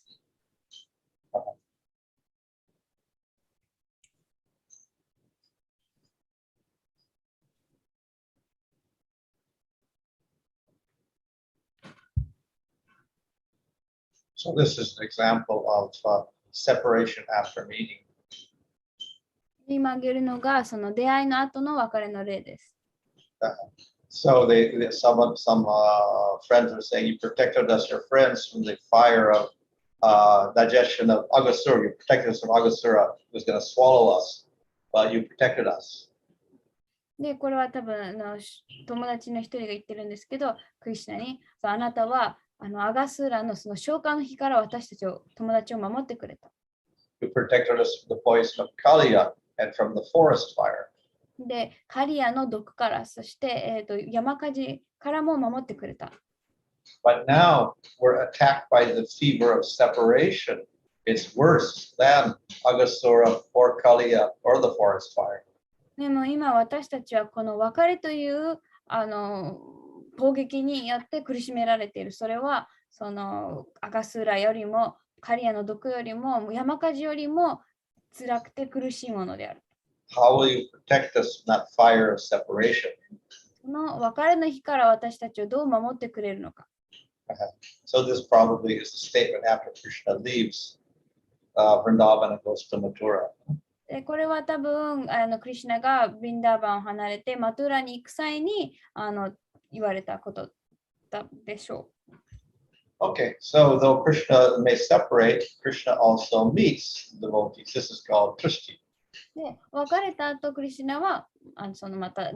So this is an example of separation after meeting. 今挙げるのがその出会いの後の別れの例です。So some friends are saying, you protected us, your friends, from the fire of digestion of Agasura. You protected us from Agasura, who was going to swallow us, but you protected us. で、これは多分友達の一人が言ってるんですけど、クリシュナに、あなたはアガスーラのその消化の火から私たちを、友達を守ってくれた。You protected us from the poison of Kaliya and from the forest fire. で、カリアの毒から、そして、山火事からも守ってくれた。But now we're attacked by the fever of separation. It's worse than Agasura or Kaliya or the forest fire. でも今私たちはこの別れという攻撃によって苦しめられている。それはそのアガスーラよりもカリアの毒よりも山火事よりも辛くて苦しいものである。How will you protect us from that fire of separation? その別れの日から私たちをどう守ってくれるのか。So this probably is a statement after Krishna leaves Vrindavan and goes to Mathura. でこれは多分クリシュナがブリンダーバンを離れてマトゥラに行く際に言われたことだでしょう。Okay, so though Krishna may separate, Krishna also meets devotees. This is called Trishti. で、別れた後、クリシュナはそのまた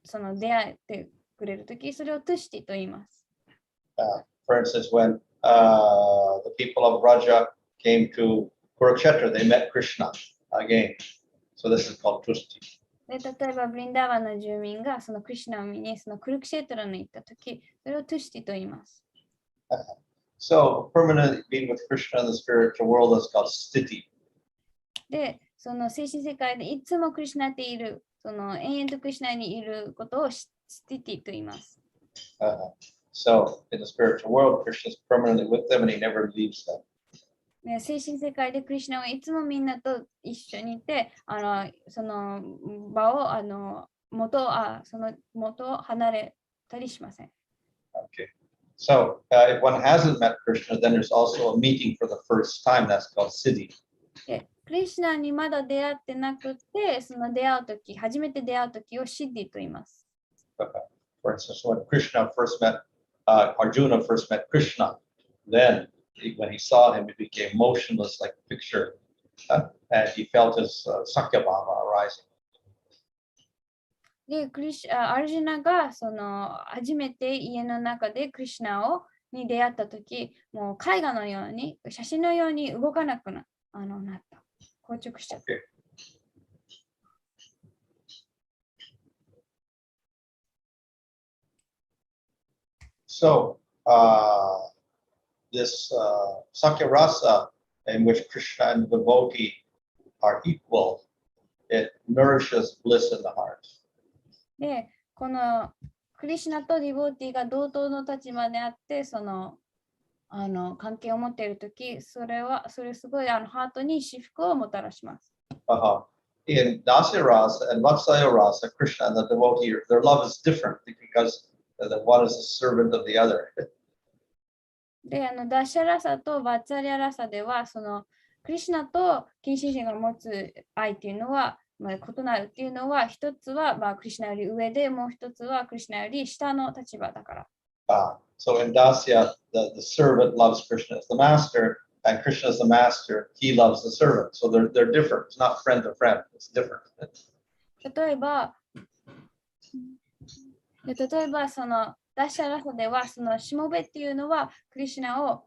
その出会えてくれるとき、それをトゥシティと言います。For instance, when the people of Raja came to Kurukshetra, they met Krishna again. So this is called Trishti. で、例えば、ブリンダーバンの住民がそのクリシュナを見にそのクルクシェトラに行ったとき、それをトゥシティと言います。So permanently being with Krishna in the spiritual world is called Sthiti. で、その精神世界でいつもクリシュナっている、その永遠とクリシュナにいることをスティティと言います。So in the spiritual world, Krishna is permanently with them and he never leaves them. で、精神世界でクリシュナはいつもみんなと一緒にいて、その場をその元を離れたりしません。Okay. So if one hasn't met Krishna, then there's also a meeting for the first time. That's called Siddhi. で、クリシュナにまだ出会ってなくて、その出会うとき、初めて出会うときをシッディと言います。For instance, when Krishna first met, Arjuna first met Krishna, then when he saw him, he became motionless like a picture, and he felt his Sakyabhama arising. で、アルジュナがその初めて家の中でクリシュナに出会ったとき、もう絵画のように、写真のように動かなくなった。硬直しちゃった。Okay. So this Sakya Rasa in which Krishna and the devotee are equal, it nourishes bliss in the heart. で、このクリシュナとディボーティが同等の立場であって、その関係を持っているとき、それすごいハートに至福をもたらします。In Dasya Rasa and Vatsalya Rasa, Krishna and the devotee, their love is different because the one is a servant of the other. で、ダッシャラサとバッツァリアラサでは、そのクリシュナと近親者が持つ愛っていうのは、異なるっていうのは、一つは、クリシュナより上で、もう一つはクリシュナより下の立場だから。So in Dasya, the servant loves Krishna as the master, and Krishna as the master, he loves the servant. So they're different. It's not friend to friend. It's different. 例えばそのダッシャラサではそのしもべっていうのはクリシュナを、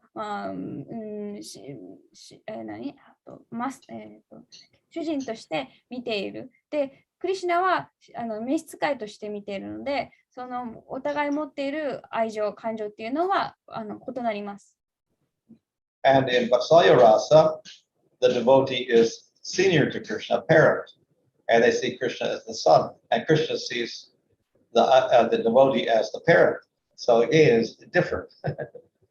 主人として見ている。で、クリシュナは召使いとして見ているので、そのお互い持っている愛情、感情っていうのは異なります。And in Vatsalya Rasa, the devotee is senior to Krishna, a parent, and they see Krishna as the son, and Krishna sees the devotee as the parent. So again, it's different.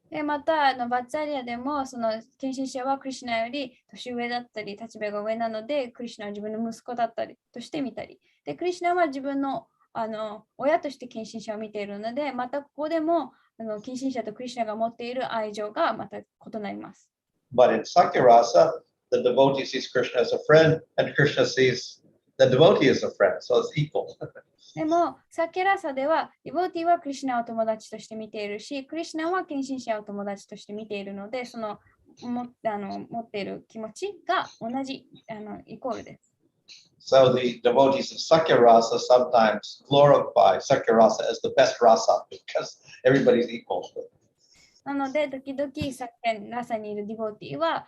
で、またバッツァリアでもその献身者はクリシュナより年上だったり立場が上なので、クリシュナは自分の息子だったりとして見たり、でクリシュナは自分の親として献身者を見ているので、またここでも献身者とクリシュナが持っている愛情がまた異なります。But in Sakya Rasa, the devotee sees Krishna as a friend, and Krishna sees the devotee as a friend. So it's equal. でも、サキャラサでは、ディボーティはクリシュナを友達として見ているし、クリシュナは献身者を友達として見ているので、その持っている気持ちが同じ、イコールです。So the devotees of Sakya Rasa sometimes glorify Sakya Rasa as the best rasa because everybody's equal. なので、時々サキャラサにいるディボーティは、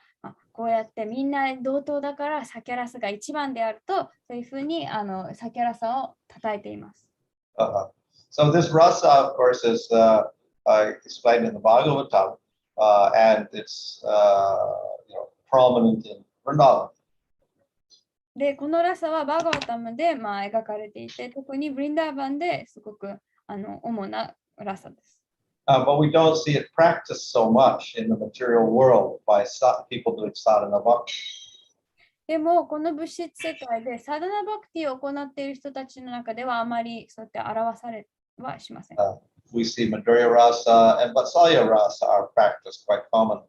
こうやってみんな同等だからサキャラサが一番であると、そういうふうにサキャラサを称えています。So this rasa, of course, is explained in the Bhagavatam, and it's prominent in Vrindavan. で、このラサはバーガワタムで、描かれていて、特にブリンダーバンですごく主なラサです。But we don't see it practiced so much in the material world by people doing sadhana bhakti. でも、この物質世界でサダナバクティを行っている人たちの中ではあまりそうやって表されはしません。We see Madhurya Rasa and Vatsalya Rasa are practiced quite commonly.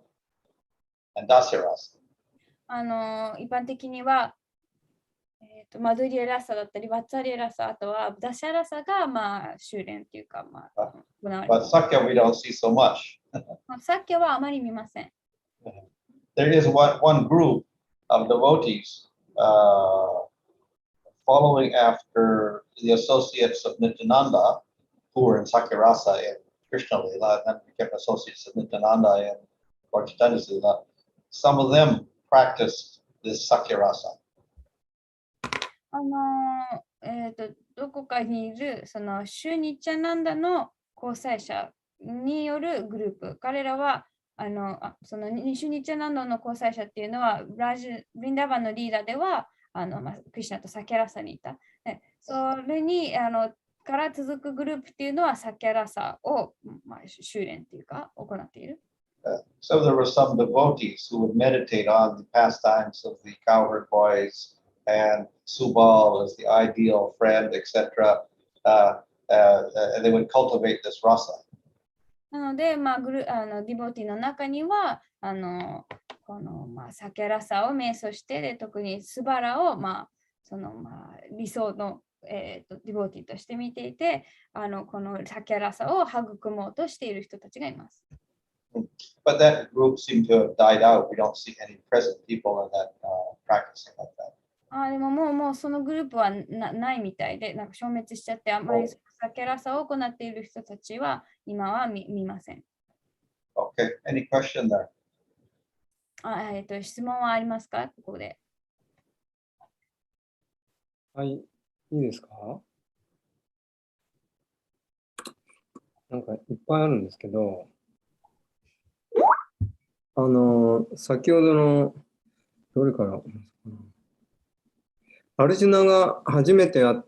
And Dasya Rasa. 一般的には、マドゥリアラサだったり、バッツァリアラサ、あとはダシャラサが修練っていうか、行われ But ます。 Sakya we don't see so much. サッキャはあまり見ません。 There is one group of devotees following after the associates of Nityananda, who were in Sakyarasa in Krishna Lila, and then became associates of Nityananda in Lord Chaitanya's Lila. Some of them practiced this Sakyarasa. どこかにいるそのシュニチャナンダの交際者によるグループ、彼らはそのシュニチャナンダの交際者っていうのはブリンダーバンのリーダーではクリシュナとサキャラサにいた。それにから続くグループっていうのはサキャラサを、修練っていうか行っている。So there were some devotees who would meditate on the pastimes of the cowherd boys and Subal as the ideal friend, etc. And they would cultivate this rasa. なので、ディボティの中にはサキャラサを瞑想して、で特にスバラを、理想の、ディボティとして見ていて、このサキャラサを育もうとしている人たちがいます。But that group seemed to have died out. We don't see any present people in that practicing like that. でももうそのグループはないみたいで、なんか消滅しちゃって、あんまりサキャラサを行っている人たちは今は見ません。Okay, any question there? 質問はありますか、ここで。はい、いいですか？なんかいっぱいあるんですけど、先ほどの、どれからアルジュナが初めて会っ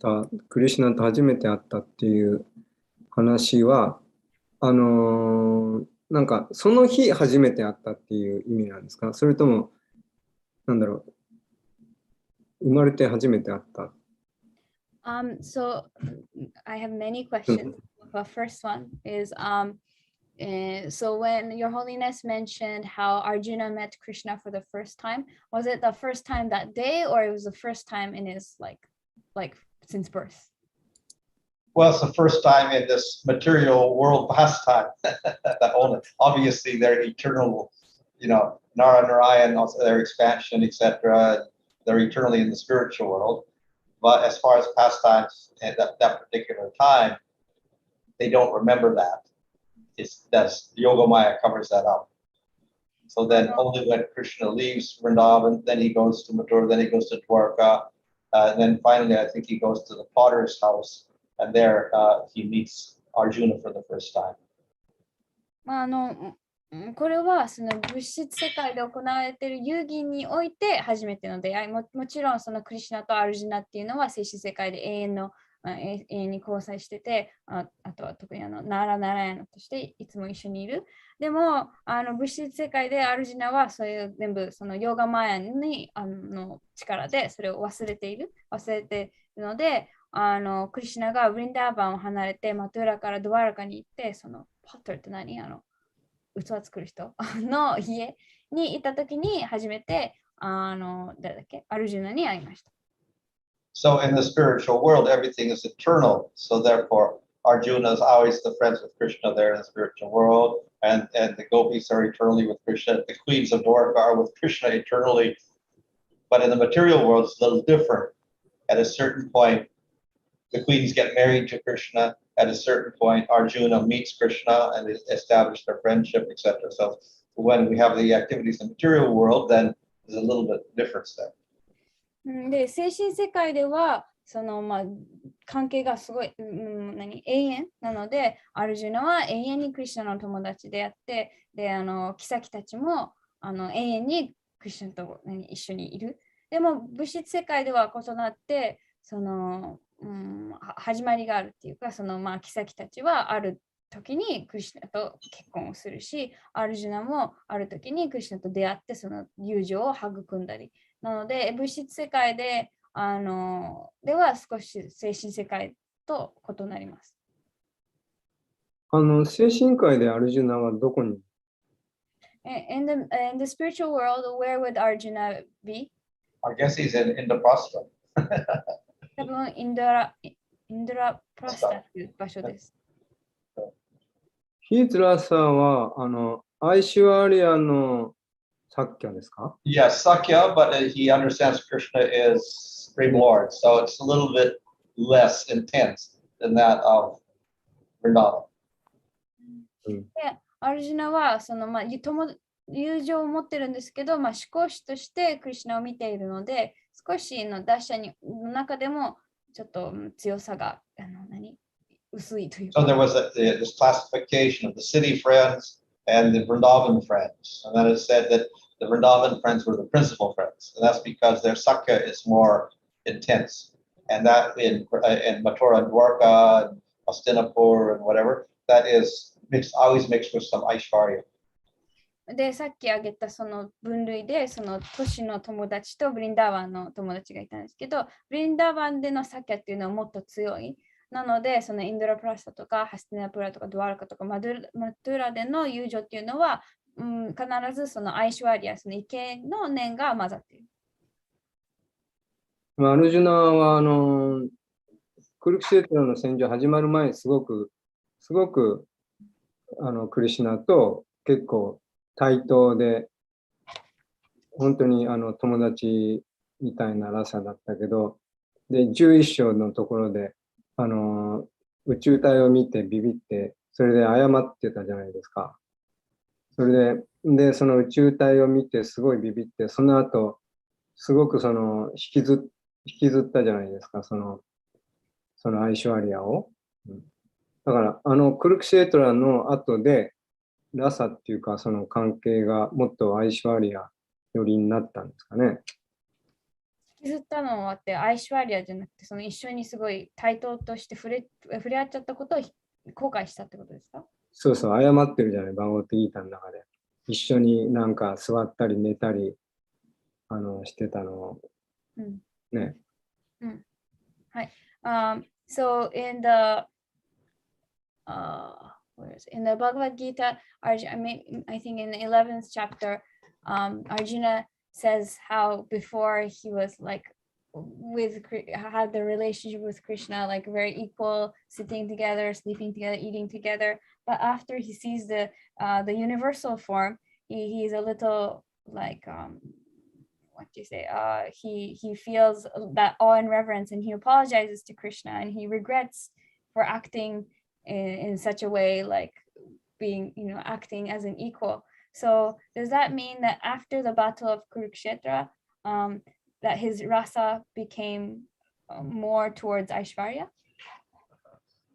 た、クリシュナと初めて会ったっていう話は、なんかその日初めて会ったっていう意味なんですか？それとも、なんだろう、生まれて初めて会った。So I have many questions. The first one is so when Your Holiness mentioned how Arjuna met Krishna for the first time, was it the first time that day, or it was the first time in his like since birth? Well, it's the first time in this material world pastime. Obviously, they're eternal, Nara Narayan, also their expansion, etc. They're eternally in the spiritual world. But as far as pastimes at that particular time, they don't remember that. That's Yoga Maya covers that up. So then only when Krishna leaves Vrindavan, then he goes to Mathura, then he goes to Dwarka, and then finally I think he goes to the potter's house, and there he meets Arjuna for the first time. これはその物質世界で行われている遊戯において初めての出会い もちろんそのクリシュナとアルジュナっていうのは精神世界で永遠に交際してて、あとは特にナーラ・ナラヤナとしていつも一緒にいる。でも物質世界でアルジュナはそういう全部そのヨーガマヤにの力でそれを忘れているので、クリシュナがウリンダーバンを離れてマトゥラからドワラカに行って、そのポッターって何器作る人の家にいたときに初めて誰だっけアルジュナに会いました。So in the spiritual world, everything is eternal. So therefore, Arjuna is always the friends with Krishna there in the spiritual world, and the gopis are eternally with Krishna. The queens of Dwarka are with Krishna eternally. But in the material world, it's a little different. At a certain point, the queens get married to Krishna. At a certain point, Arjuna meets Krishna and they establish their friendship, etc. So when we have the activities in the material world, then there's a little bit of difference there. で、精神世界ではその関係がすごい、永遠なので、アルジュナは永遠にクリシュナの友達であって、で、妃たちも永遠にクリシュナと一緒にいる。でも物質世界では異なって、その始まりがあるっていうか、その妃たちはある時にクリシュナと結婚をするし、アルジュナもある時にクリシュナと出会ってその友情を育んだり。なので物質世界ででは少し精神世界と異なります。精神界でアルジュナはどこに？ In the spiritual world, where would Arjuna be? I guess he's in Indraprastha. 多分インドラプラスタという場所です。ヒーズラサは、アイシュワリアの作家ですか？ Yes, Sakya, but he understands Krishna is Supreme Lord, so it's a little bit less intense than that of Vrindavan. で、アルジュナはその、友情を持ってるんですけど、思考主としてクリシュナを見ているので、少しのダッシャの中でもちょっと強さが薄いという So か。 there was this classification of the city friends and the Vrindavan friends. And then it said that the Vrindavan friends were the principal friends. And that's because their Sakya is more intense. And that in Mathura and Dwarka and Hastinapur and whatever, that is always mixed with some Aishwarya. で、さっき挙げたその分類で、その都市の友達とブリンダーワンの友達がいたんですけど、ブリンダーワンでのサキャっていうのはもっと強い。なので、そのインドラプラスタとかハスティナプラとかドワルカとかマトゥーラでの友情っていうのは、必ずそのアイシュワリア、その意見の念が混ざっている。アルジュナはクルクシェートラの戦場始まる前にすごくクリシュナと結構対等で本当に友達みたいなラサだったけど、で11章のところで宇宙体を見てビビって、それで謝ってたじゃないですか。それでその宇宙体を見てすごいビビって、その後すごく引きずったじゃないですか、そのアイシュワリアを。だからクルクシェートラの後でラサっていうかその関係がもっとアイシュワリア寄りになったんですかね。引きずったのはってアイシュワリアじゃなくて、その一緒にすごい対等として触れ合っちゃったことを後悔したってことですか？そうそう、謝ってるじゃない、バゴットギータの中で。一緒になんか座ったり寝たりしてたのを、ね。はい。So in the in the Bhagavad Gita, I think in the 11th chapter, Arjuna says how before he was like had the relationship with Krishna like very equal, sitting together, sleeping together, eating together. But after he sees the universal form, he's a little like what do you say? He feels that awe and reverence, and he apologizes to Krishna, and he regrets for acting in such a way, like being, acting as an equal. So does that mean that after the battle of Kurukshetra, that his rasa became more towards Aishwarya?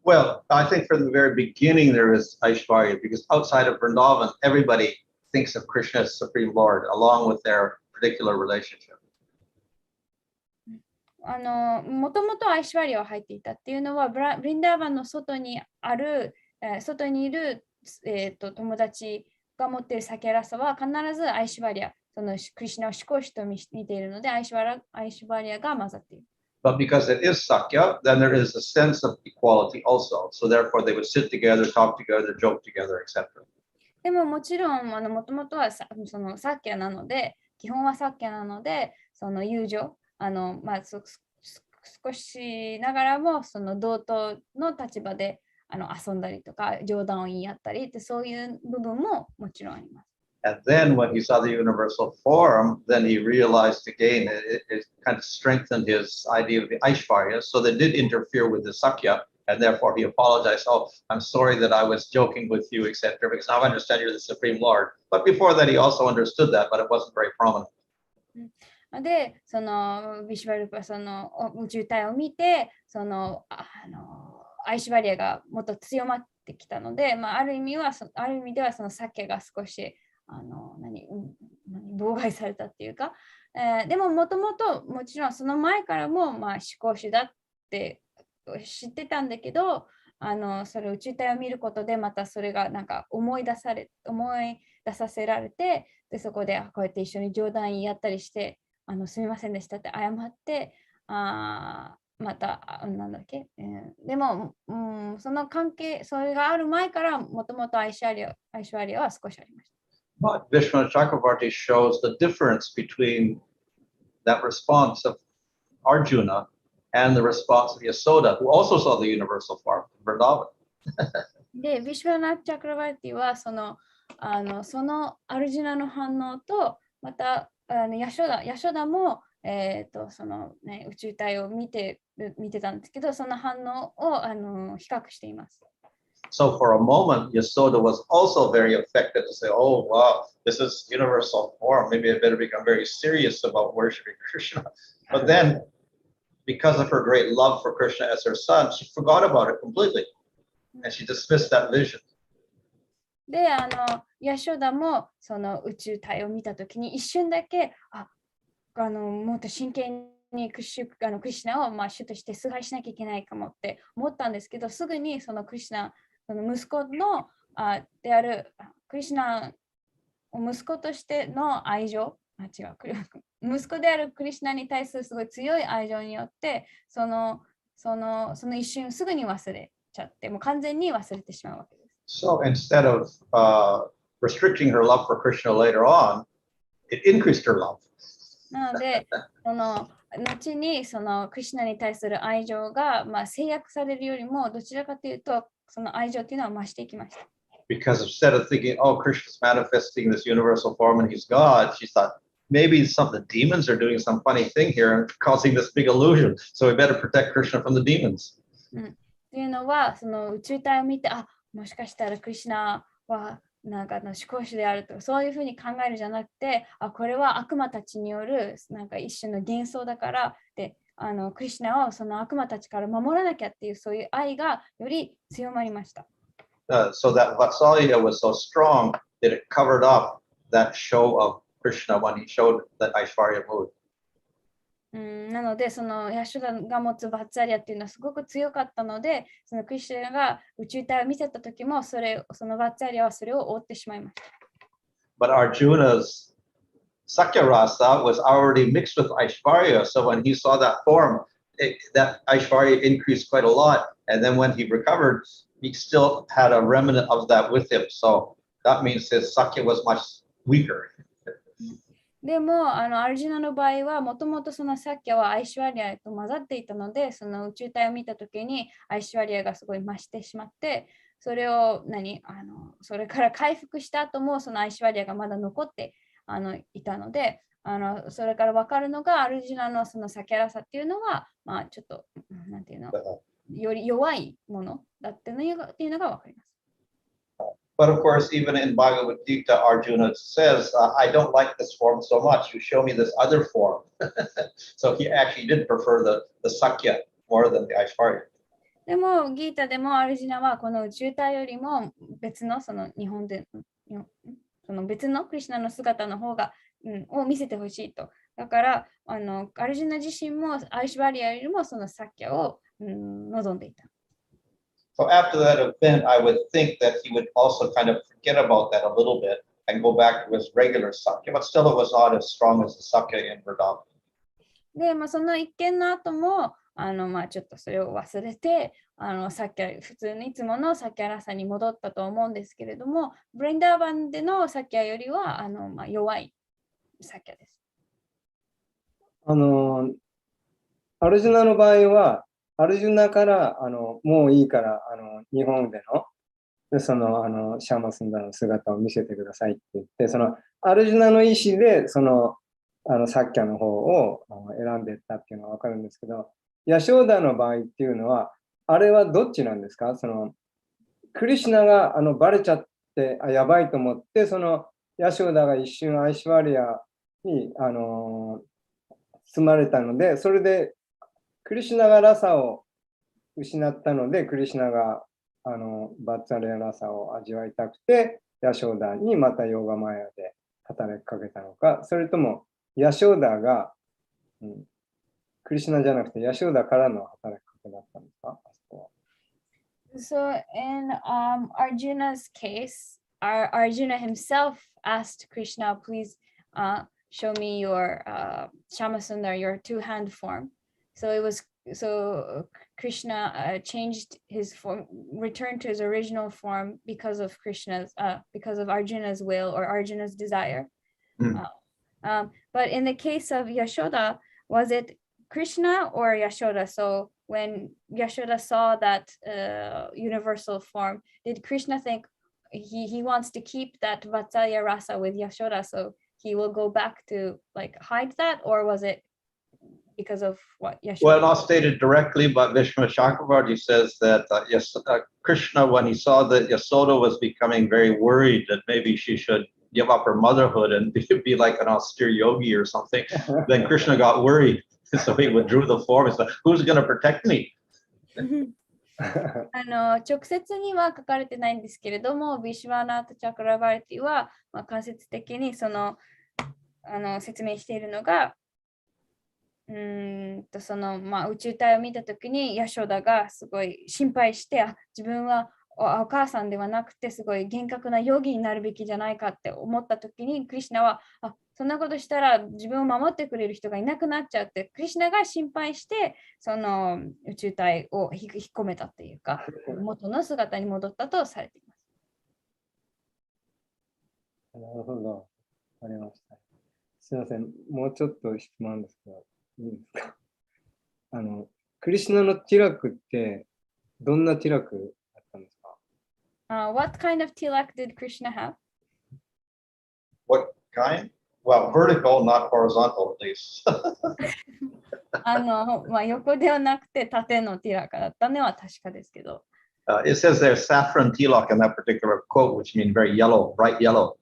Well, I think from the very beginning there is Aishwarya, because outside of Vrindavan, everybody thinks of Krishna as Supreme Lord, along with their particular relationship. もともとアイシュワリアは入っていたっていうのは、ブリンダーバンの外にいる、友達が持っているサケラサは必ずアイシュワリア、そのクリシュナを思考主と見ているので、アイシュワリアが混ざっている。But because it is Sakya, then there is a sense of equality also. So therefore they would sit together, talk together, joke together, etc. でももちろん、もともとはそのサッキャなので、基本はサッキャなので、その友情、少しながらも、その同等の立場で遊んだりとか、冗談を言い合ったりって、そういう部分ももちろんあります。And then when he saw the universal form, then he realized again, it kind of strengthened his idea of the Aishwarya. So they did interfere with the Sakya, and therefore he apologized. Oh, I'm sorry that I was joking with you, etc. Because now I understand you're the Supreme Lord. But before that, he also understood that, but it wasn't very prominent. で、そのビシュバルパその宇宙体を見て、そのアイシュバリアがもっと強まってきたので、ある意味ではそのサケが少し妨害されたっていうか、でももともともちろんその前からも思考主だって知ってたんだけど、それ宇宙体を見ることでまたそれがなんか思い出させられて、でそこでこうやって一緒に冗談言い合ったりして、すみませんでしたって謝って、またなんだっけ、でも、その関係、それがある前からもともとアイシュワリアは少しありました。But Vishwanath Chakravarti shows the difference between that response of Arjuna and the response of Yasoda, who also saw the universal form of Vrindavan. で、ビシュワナ・チャクラバーティはそのアルジュナの反応と、またヤショダも、そのね、宇宙体を見てたんですけど、その反応を比較しています。So for a moment, Yasoda was also very affected to say, oh, wow, this is universal form. Maybe I better become very serious about worshiping Krishna. But then, because of her great love for Krishna as her son, she forgot about it completely. And she dismissed that vision. で、ヤショダもその宇宙体を見たときに一瞬だけ、もっと真剣にクリシナを、主として崇拝しなきゃいけないかもって思ったんですけど、すぐにそのクリシナ、その息子のであるクリシナを息子としての愛情、違う、息子であるクリシナに対するすごい強い愛情によって、その一瞬すぐに忘れちゃって、もう完全に忘れてしまうわけです。So instead of restricting her love for Krishna later on, it increased her love. なので、後にそのクリシナに対する愛情が、制約されるよりも、どちらかというと、その愛情というのは増していきました。Because instead of thinking, oh, Krishna's manifesting this universal form and he's God, she thought, maybe some of the demons are doing some funny thing here and causing this big illusion. So we better protect Krishna from the demons. というのは、その宇宙体を見て、もしかしたらクリシナはなんか思考主であるとか、そういうふうに考えるじゃなくて、これは悪魔たちによるなんか一種の幻想だからで、クリシナをその悪魔たちから守らなきゃっていうそういう愛がより強まりました。So that Vatsalya was so strong that it covered up that show of Krishna when he showed that Aishwarya mood. なので、そのヤシュダが持つバッツァリアっていうのはすごく強かったので、そのクリシュナが宇宙体を見せた時もそのバッツァリアはそれを覆ってしまいました。But Arjuna's Sakya Rasa was already mixed with Aishwarya. So when he saw that form, that Aishwarya increased quite a lot. And then when he recovered, he still had a remnant of that with him. So that means his Sakya was much weaker. でもアルジュナの場合はもともとそのサッキャはアイシュワリアと混ざっていたので、その宇宙体を見たときにアイシュワリアがすごい増してしまって、それをそれから回復した後もそのアイシュワリアがまだ残っていたので、それから分かるのがアルジュナのそのサキャラサっていうのは、ちょっとなんていうの、より弱いものだっていうのが分かります。But of course, even in Bhagavad Gita, Arjuna says, I don't like this form so much. You show me this other form. So he actually did prefer the Sakya more than the Aishwarya. でも、ギータでもアルジュナはこの宇宙体よりも別のその日本で、その別のクリシュナの姿の方が、を見せてほしいと。だから、アルジュナ自身もアイシュワリアよりもそのサキャを、望んでいた。So after that event, I would think that he would also kind of forget about that a little bit and go back to his regular Sakya, but still it was not as strong as the Sakya in Vrindavan. で、その一件の後も、ちょっとそれを忘れて、普通にいつものサキャラサに戻ったと思うんですけれども、ブレンダーバンでのサキャよりは弱いサキャです。アルジュナの場合は、アルジュナからもういいから日本でのそのシャーマスンダの姿を見せてくださいって言って、そのアルジュナの意思でそのサッキャの方を選んでいったっていうのは分かるんですけど、ヤショーダの場合っていうのはあれはどっちなんですか？そのクリシュナがバレちゃってやばいと思って、そのヤショーダが一瞬アイシュワリアに包まれたので、それでクリシュナがラサを失ったので、クリシュナがバッツァレアラサを味わいたくて、ヤショーダにまたヨーガマヤで働きかけたのか、それともヤショーダが、クリシュナじゃなくてヤショーダからの働きかけだったんですか？ So in Arjuna's case, Arjuna himself asked Krishna, please show me your Shamasundar, your two-hand form. So Krishna changed his form, returned to his original form because of Arjuna's will or Arjuna's desire. But in the case of Yashoda, was it Krishna or Yashoda? So when Yashoda saw that universal form, did Krishna think he wants to keep that Vatsalya rasa with Yashoda, so he will go back to like hide that, or was it because of what Yashoda? Well, not stated directly, but Vishnu Chakravarti says that Krishna, when he saw that Yasoda was becoming very worried that maybe she should give up her motherhood and be like an austere yogi or something, then Krishna got worried. So he withdrew the form and said, who's going to protect me? 直接には書かれてないんですけれども、ビシュワナータ・チャクラバーティは、間接的に説明しているのが、宇宙体を見たときにヤショダがすごい心配して、自分はお母さんではなくてすごい厳格なヨギになるべきじゃないかって思ったときに、クリシュナはそんなことしたら自分を守ってくれる人がいなくなっちゃうって、クリシュナが心配して宇宙体を引っ込めたっていうか、元の姿に戻ったとされています。なるほど、わかりました。すみません、もうちょっと質問ですけど、いいですか。クリシュナのティラクってどんなティラクだったんですか？ What kind of tilak did Krishna have? What kind? Well, vertical, not horizontal, at least. 横ではなくて縦のティラカだったのは確かですけど。It says there's saffron tilak in that particular quote, which means very yellow, bright yellow.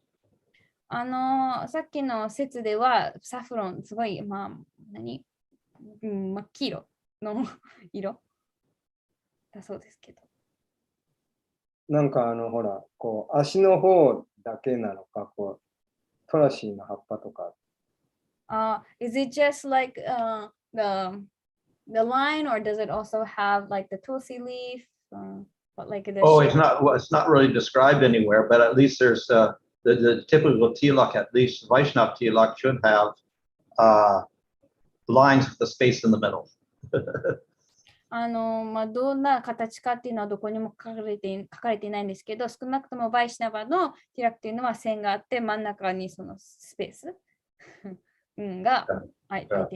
さっきの説ではサフロン、すごい、真っ黄色の色だそうですけど。なんかほら、こう足の方だけなのか、こうトラシーの葉っぱとか。Is it just like the line, or does it also have like the tulsi leaf? But like the it's not really described anywhere, but at least there's the typical tilak, at least Vaishnav tilak, should have lines with the space in the middle. どんな形かっていうのはどこにも書かれていないんですけど、少なくともバイシナバのティラクっていうのは線があって、真ん中にそのスペースが入っています。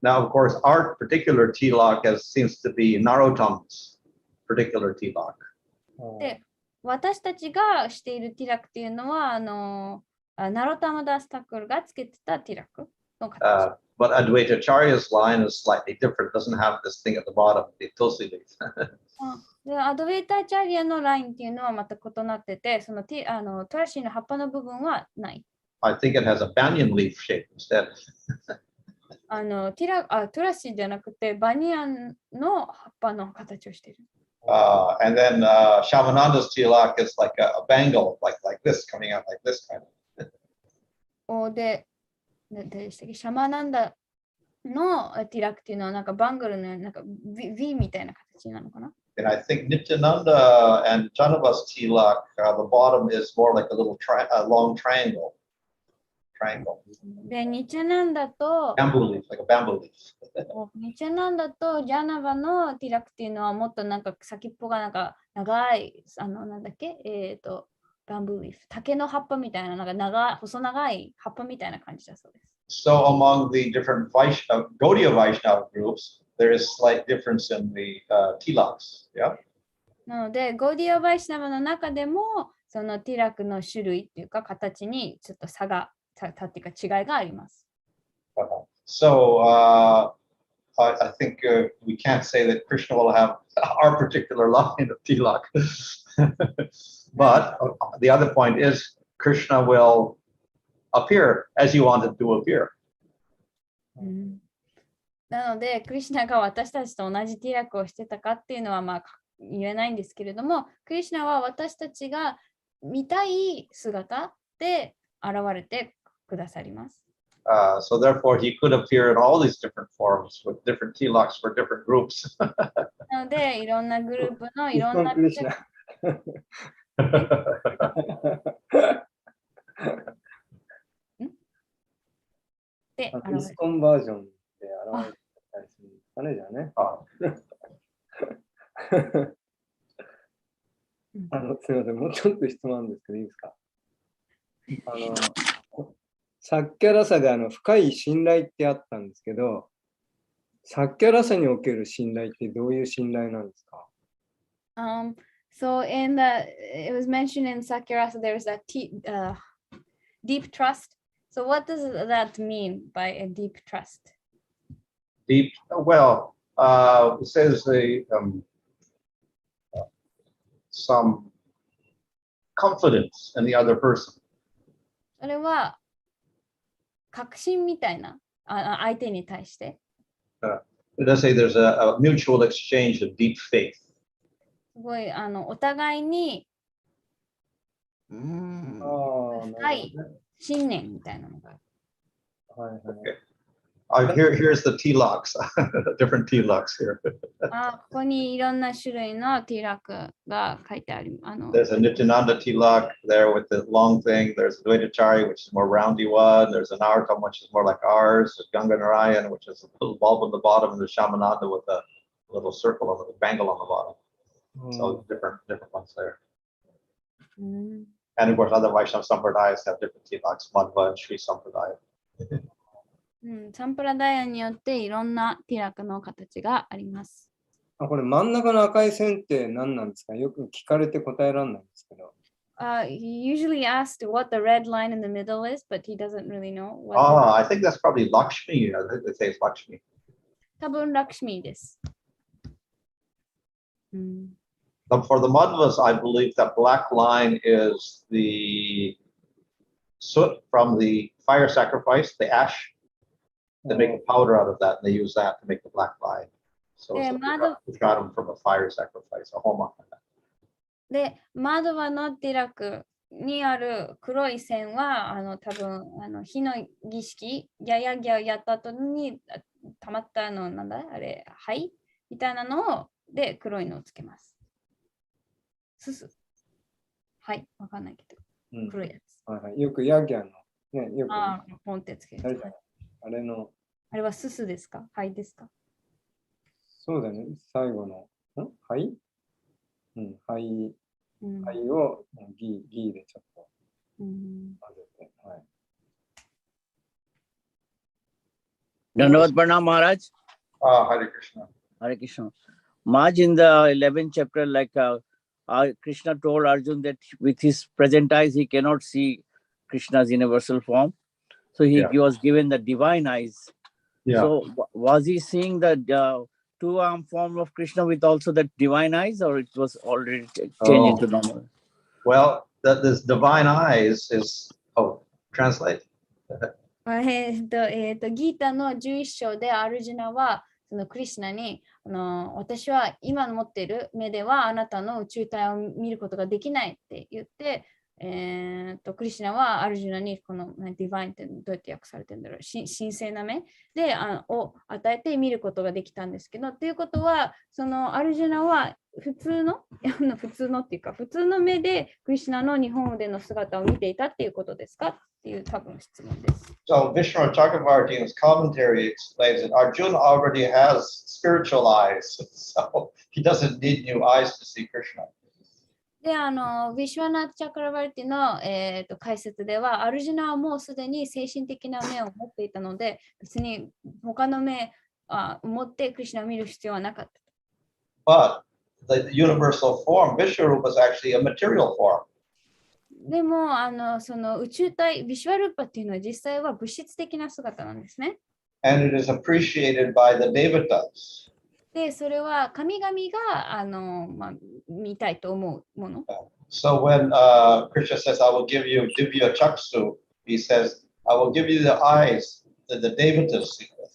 Now, of course, our particular tilak seems to be Narottam's particular tilak. で、私たちがしているティラクっていうのは、ナロタマダスタクルがつけてたティラクの形。But Advaita Acharya's line is slightly different. It doesn't have this thing at the bottom, the tulsi leaf. で、アドベータチャリアのラインっていうのはまた異なってて、トラシーの葉っぱの部分はない。I think it has a banyan leaf shape instead. トラシーじゃなくて、バニアンの葉っぱの形をしている。And then Shamananda's tilak is like a bangle, like this, coming out like this kind of. で、シャマナンダのティラクっていうのはなんかバングルのなんか V みたいな形なのかな。And I think Nityananda and Janava's tilak, the bottom is more like a little long triangle. で、ニチャナンダと bamboo leaf, like a bamboo leaf. ニチャナンダとジャナバのティラクっていうのはもっとなんか先っぽがなんか長い、なんだっけ、バンブーリーフ、竹の葉っぱみたいな、なんか細長い葉っぱみたいな感じだそうです。So among the different Gaudiya Vaishnava groups, there is slight difference in the tilaks. Yeah. なので、ゴーディア・バイシナバの中でも、そのティラクの種類っていうか、形にちょっと差っていうか違いがあります。So I think we can't say that Krishna will have our particular line of tilak. But the other point is Krishna will appear as you wanted to appear. なので、クリシュナが私たちと同じティラクをしてたかっていうのは言えないんですけれども、クリシュナは私たちが見たい姿で現れてくださります。So therefore, he could appear in all these different forms with different tilaks for different groups. なので、いろんなグループのいろんな。クリスコンバージョンで現れたりするんですかね、じゃあね。すみません、もうちょっと質問なんですけど、いいですか。サッキャラサで深い信頼ってあったんですけど、サッキャラサにおける信頼ってどういう信頼なんですか？ So it was mentioned in Sakirasa, there's that deep trust. So what does that mean by a deep trust? Deep, well, it says some confidence in the other person. それは確信みたいな相手に対して。It does say there's a mutual exchange of deep faith. すごいお互いに深い信念みたいなのがある。Here's the T-locks, different T-locks here. ここにいろんな種類の T ラックが書いてあります。There's a Nityananda T-lock there with the long thing. There's a Dvaitacharya, which is more roundy one. There's an Narottam, which is more like ours. There's Ganga Narayan, which is a little bulb on the bottom, and there's Shamananda with a little circle on the bangle on the bottom. So different ones there. And of course, other Vaishnava Sampradayas have different T-locks, Madhva and Sri Sampradaya. サンプラダイアによっていろんなティラクの形があります。これ真ん中の赤い線って何なんですか？よく聞かれて答えられないんですけど。He usually asked what the red line in the middle is, but he doesn't really know. I think that's probably Lakshmi. I think they say it's Lakshmi. 多分ラクシミーです。But for the Madhvas, I believe that black line is the soot from the fire sacrifice, the ash. They make a powder out of that, and they use that to make the black line. So it's we got them from a fire sacrifice, a homa. で、マドバのティラクにある黒い線は、多分火の儀式、ギャヤギャやった後にたまったなんだあれ、灰みたいなので黒いのをつけます。すす。はい、わかんないけど、黒いやつ。よくヤギャの、ね、よくポンってつける。あれはすすですか？灰ですか？そうだね、最後の、灰灰をギーでちょっと混ぜて。Dandavat Pranam Maharaj. Hare Krishna. Hare Krishna. Maharaj, in the 11th chapter, like Krishna told Arjun that with his present eyes, he cannot see Krishna's universal form. So he was given the divine eyes. Yeah. So was he seeing the two-arm form of Krishna with also the divine eyes, or it was already changed into normal? Well, this divine eyes is, translate. ギータの11章でアルジュナはそのクリシュナに私は今持っている目ではあなたの宇宙体を見ることができないって言って、クリシュナはアルジュナにこのディバインってどうやって訳されてるんだろう、神聖な目でを与えて見ることができたんですけど、ということはそのアルジュナは普通のっていうか普通の目でクリシュナの日本腕の姿を見ていたっていうことですかっていう多分質問です。So Vishnu Chakravarti in his commentary explains that Arjuna already has spiritual eyes, so he doesn't need new eyes to see Krishna. で、ヴィシュワナ・チャクラバルティの、解説では、アルジュナはもうすでに精神的な目を持っていたので、別に他の目を持ってクリシュナを見る必要はなかった。But the universal form, Vishwarupa, is actually a material form. でも、その宇宙体、ヴィシュワルーパっていうのは実際は物質的な姿なんですね。And it is appreciated by the devatas. で、それは神々が見たいと思うもの。So when Krishna says, I will give you Divya Chaksu, he says, I will give you the eyes that the devatas see with.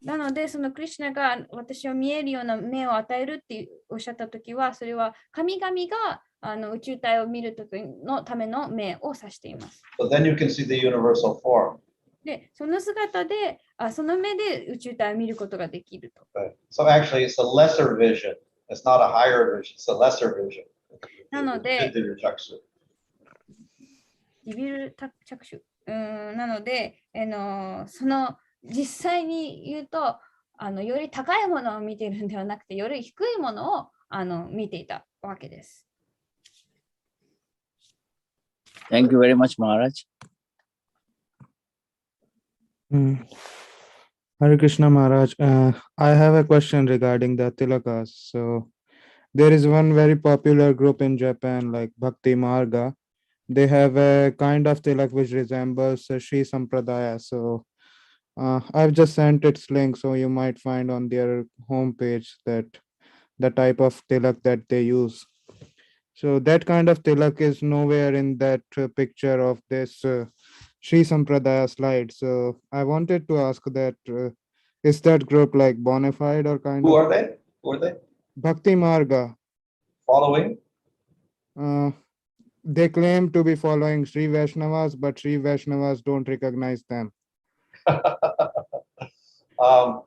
なので、そのクリシュナが私を見えるような目を与えるっておっしゃったときは、それは神々が宇宙体を見るときのための目を指しています。So then you can see the universal form. で、その姿で、その目で宇宙体を見ることができると。So actually, it's a lesser vision. It's not a higher vision. It's a lesser vision. なので、デビル着手。なので、その実際に言うと、より高いものを見ているのではなくて、より低いものを見ていたわけです。Thank you very much, Maharaj. Hare Krishna Maharaj. I have a question regarding the tilakas. So there is one very popular group in Japan, like Bhakti Marga. They have a kind of tilak which resembles Sri Sampradaya. So I've just sent its link, so you might find on their homepage that the type of tilak that they use. So that kind of tilak is nowhere in that picture of this Sri Sampradaya slide. So I wanted to ask that is that group like bona fide or kind Who of are they? Who are they? Bhakti Marga? Following? Uh, they claim to be following Sri Vaishnavas, but Sri Vaishnavas don't recognize them.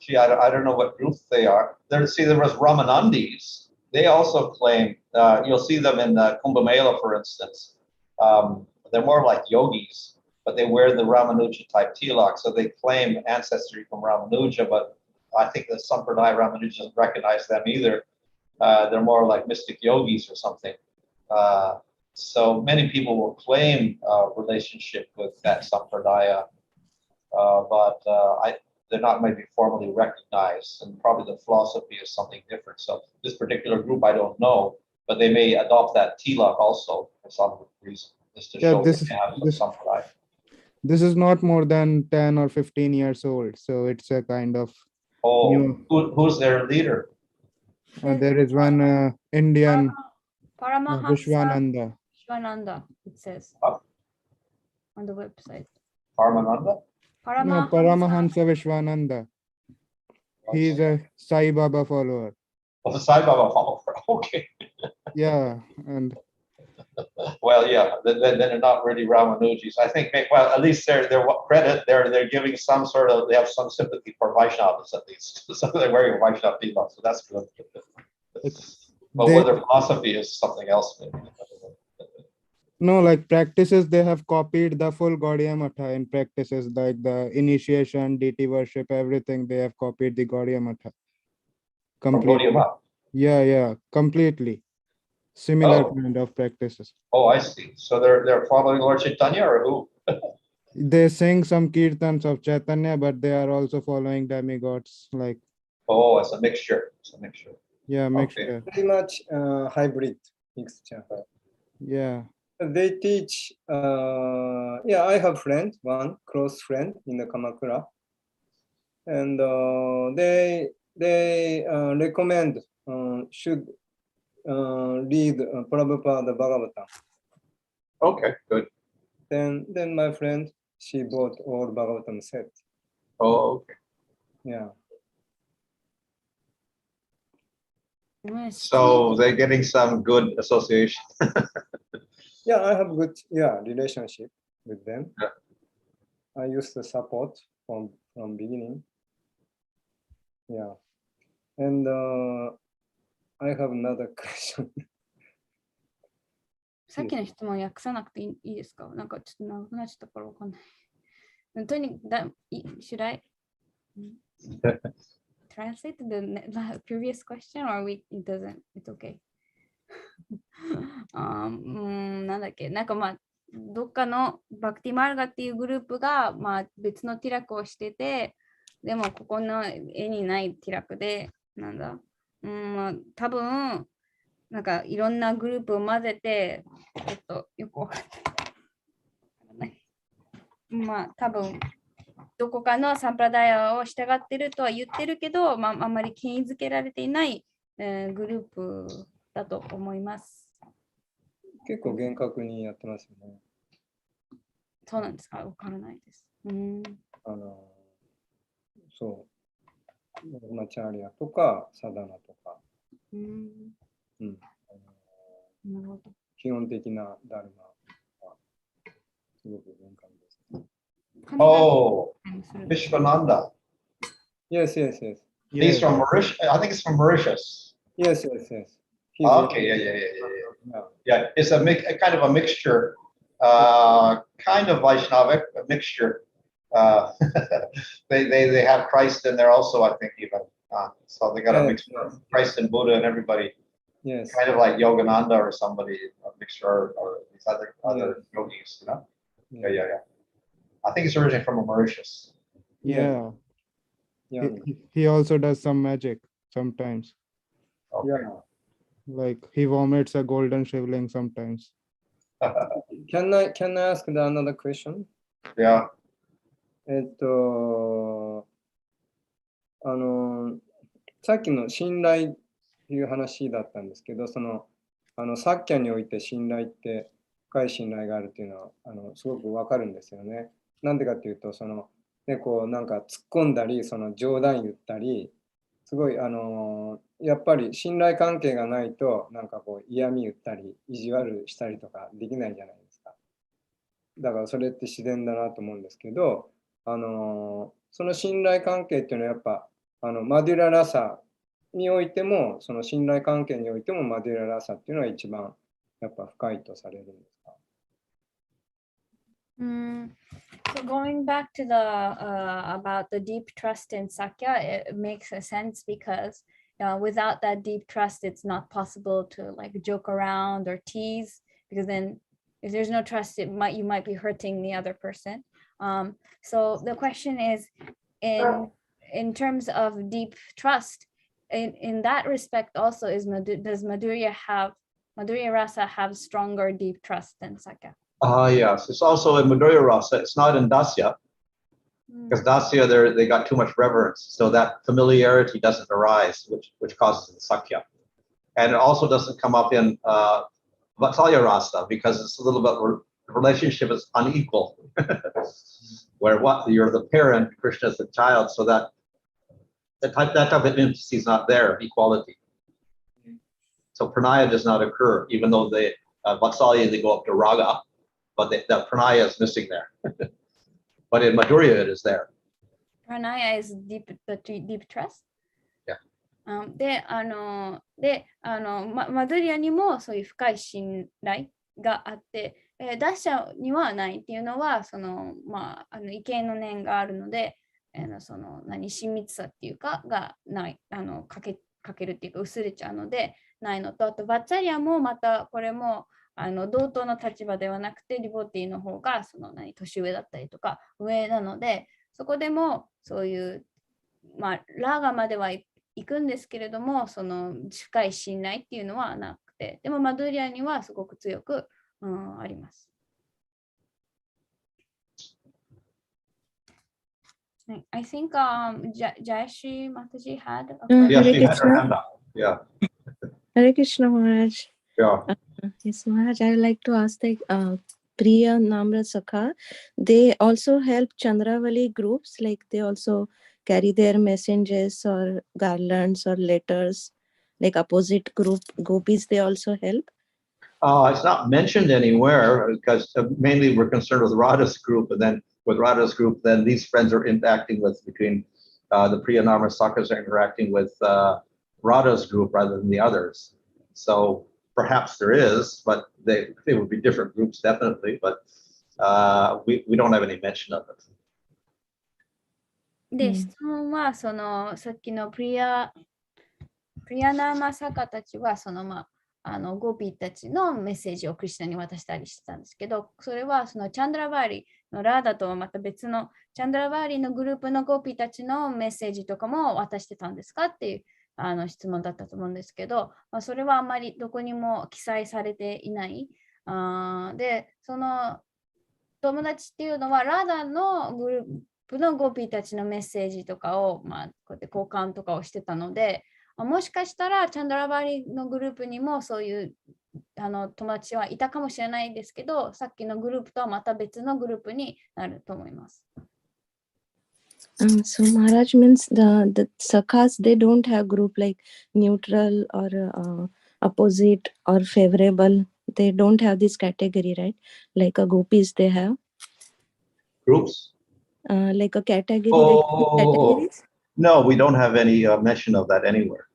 Gee, I don't know what group they are. There was Ramanandis. They also claim, you'll see them in Kumbh Mela, for instance. They're more like yogis, but they wear the Ramanuja type tilak. So they claim ancestry from Ramanuja, but I think the Sampradaya Ramanuja doesn't recognize them either. They're more like mystic yogis or something. So many people will claim relationship with that Sampradaya, but they're not maybe formally recognized, and probably the philosophy is something different. So this particular group, I don't know, but they may adopt that tilak also for some reason, just to Yeah, show this they have some this sampradaya. this is not more than 10 or 15 years old, so it's a kind of Oh, new. who's their leader? There is one Indian Paramahansa Vishwananda. Vishwananda, it says on the website. Parmananda? No, Paramahansa Vishwananda. He is a Sai Baba follower. Oh, the Sai Baba follower. Okay. Yeah, and Well, yeah, then they're not really Ramanujis. I think, well, at least they're credit. They're giving some sort of, they have some sympathy for Vaishnavas at least. So they're wearing Vaishnava tilak, so that's good. But they what their philosophy is something else, maybe. no, like practices, they have copied the full Gaudiya Matha in practices, like the initiation, deity worship, everything. They have copied the Gaudiya Matha From completely. Gaudiya Math. Yeah, completely similar Oh. kind of practices. Oh, I see. So they're following Lord Chaitanya, or who? They sing some kirtans of Chaitanya, but they are also following demigods. Like, Oh, it's a mixture. It's a mixture. yeah, Okay. mixture. Pretty much hybrid mixture. Yeah. They teach, yeah, I have friend, one close friend in the Kamakura. And they recommend should read Prabhupada Bhagavatam. Okay, good. Then my friend, she bought all Bhagavatam set. Oh, okay. Yeah. So they're getting some good association. Yeah, I have good relationship with them. Yeah. I used to support from beginning. Yeah. And I have another question. さっきの質問訳さなくていいですか？なんかちょっと長くなっちゃったからわかんない。とにかく、should I translate the previous question or it doesn't, it's okay. なんだっけ、なんかまあ、どっかのバクティマルガっていうグループが、まあ、別のティラクをしてて、でもここの絵にないティラクで、なんだ、まあ、多分、なんかいろんなグループを混ぜて、よくわかんない。まあ、多分、どこかのサンプラダヤを従ってるとは言ってるけど、まあ、あんまり権威づけられていない、グループだと思います。結構厳格にやってますよね。そうなんですか？わからないです。そう。マチャーリアとか、サダナとか。なるほど。基本的なダルマはすごく厳格です。Oh, Vishwananda. Yes. He's from Mauritius. I think it's from Mauritius. Yes. Okay, yeah. It's a kind of a mixture, kind of Vaishnavic, a mixture. They have Christ in there also, I think, even. So they got a mixture of Christ and Buddha and everybody. Yes. Kind of like Yogananda or somebody, a mixture, or these other yogis, you know? Yeah. I think it's originally from Mauritius. Yeah. Yeah. He also does some magic sometimes. Okay. Yeah. Like he vomits a golden shivling sometimes. Can I ask another question? Yeah. さっきの信頼っていう話だったんですけど、サッキャにおいて信頼って深い信頼があるっていうのはすごくわかるんですよね。なんでかっていうとね、こうなんか突っ込んだり冗談言ったりすごいやっぱり信頼関係がないとなんかこう嫌味言ったり意地悪したりとかできないじゃないですか。だからそれって自然だなと思うんですけど、その信頼関係っていうのはやっぱマデュララサにおいてもその信頼関係においてもマデュララサっていうのは一番やっぱ深いとされるんですか？ So going back to the about the deep trust in Sakya, it makes a sense because without that deep trust, it's not possible to like joke around or tease, because then if there's no trust, you might be hurting the other person. So the question is, in terms of deep trust, in that respect also, does Madhurya Rasa have stronger deep trust than Sakya? Yes, it's also in Madhurya Rasa. It's not in Dasya, because Dasya they got too much reverence, so that familiarity doesn't arise, which causes the Sakya. And it also doesn't come up in Vatsalya Rasa because it's a little bit, the relationship is unequal, where you're the parent, Krishna is the child, so that type of intimacy is not there, equality. So pranaya does not occur, even though Vatsalya they go up to raga, but that pranaya is missing there. But in Madhurya it is there. Pranaya is deep trust? Yeah. マドゥリアにもそういう深い信頼があって、ダッシャにはないっていうのは畏敬の念があるので、親密さっていうかがない、欠けるっていうか薄れちゃうのでないのと、あとバッチャリアもまたこれも同等の立場ではなくて、リボティの方が年上だったりとか上なので、そこでもそういうラーガまでは行くんですけれども、深い信頼っていうのはなくて、でもマドゥリアにはすごく強く、あります。I think Jayashi Mataji had a question. Yeah, she had her hand up. Yeah. Hare Krishna Maharaj. Yeah. Yes, Maharaj, I would like to ask Priya Namra Sakha, they also help Chandravali groups, like they also carry their messages or garlands or letters, like opposite group gopis, they also help? It's not mentioned anywhere because mainly we're concerned with Radha's group, and then with Radha's group, then these friends are interacting between the Priya Namra Sakhas are interacting with Radha's group rather than the others. So perhaps there is, but they would be different groups definitely, but we don't have any mention of it. で、質問はさっきのプリアナーマサカたちはゴピたちのメッセージをクリシュナに渡したりしてたんですけど、それはチャンドラバーリのラーダとはまた別のチャンドラバーリのグループのゴピたちのメッセージとかも渡してたんですかっていう質問だったと思うんですけど、それはあんまりどこにも記載されていない。で、友達っていうのはラーダのグループのゴピたちのメッセージとかを、こうやって交換とかをしてたので、もしかしたらチャンドラバーリのグループにもそういう友達はいたかもしれないですけど、さっきのグループとはまた別のグループになると思います。So Maharaj means the sakhas, they don't have group like neutral or opposite or favorable. They don't have this category, right? Like a gopis they have. Groups? Like a category. Oh, like categories? No, we don't have any mention of that anywhere.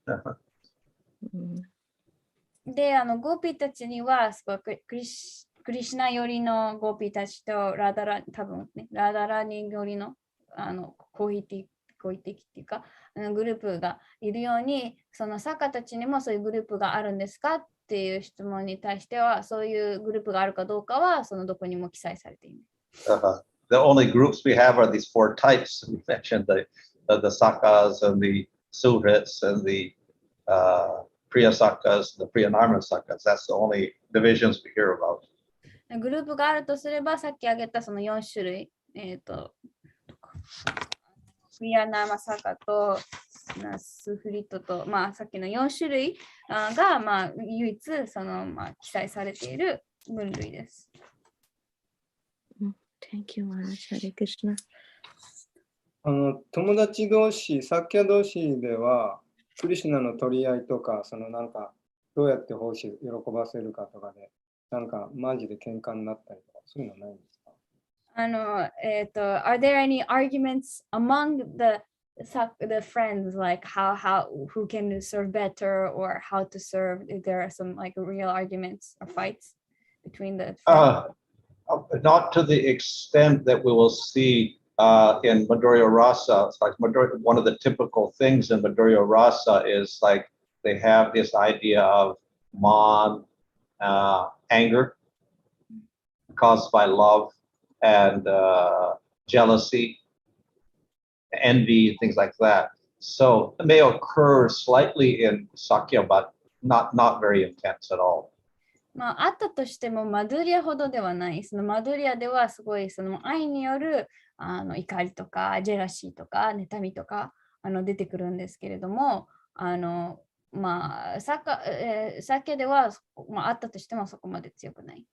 で、ゴーピーたちにはすごくクリシュナ寄りのゴーピーたちとラダララニ寄りの好意的っていうかグループがいるように、サッカたちにもそういうグループがあるんですかっていう質問に対しては、そういうグループがあるかどうかはどこにも記載されていない。The only groups we have are these four types we mentioned: the sakas and the suhrits and the priya sakas, the priyanarma sakas. That's the only divisions we hear about. グループがあるとすれば、さっき挙げたその4種類、プリアナーマサカとスフリットと、まあ、さっきの4種類が、まあ、唯一その、まあ、記載されている分類です。Thank you, Maharaj. Hare Krishna. 友達同士、サッキャ同士では、クリシュナの取り合いとか、なんか、どうやって奉仕喜ばせるかとかで、なんか、マジで喧嘩になったりとか、そういうのないんですか？Are there any arguments among the friends, like who can serve better or how to serve? If there are some like real arguments or fights between the friends? Not to the extent that we will see in Madhurya Rasa. It's like one of the typical things in Madhurya Rasa is like they have this idea of man, anger caused by love and jealousy, envy, things like that. So it may occur slightly in Sakya, but not very intense at all. まあ、あったとしてもマドゥリアほどではない。そのマドゥリアではすごいその愛による怒りとかジェラシーとか妬みとか出てくるんですけれども、まあ、サケでは、まあ、あったとしてもそこまで強くない。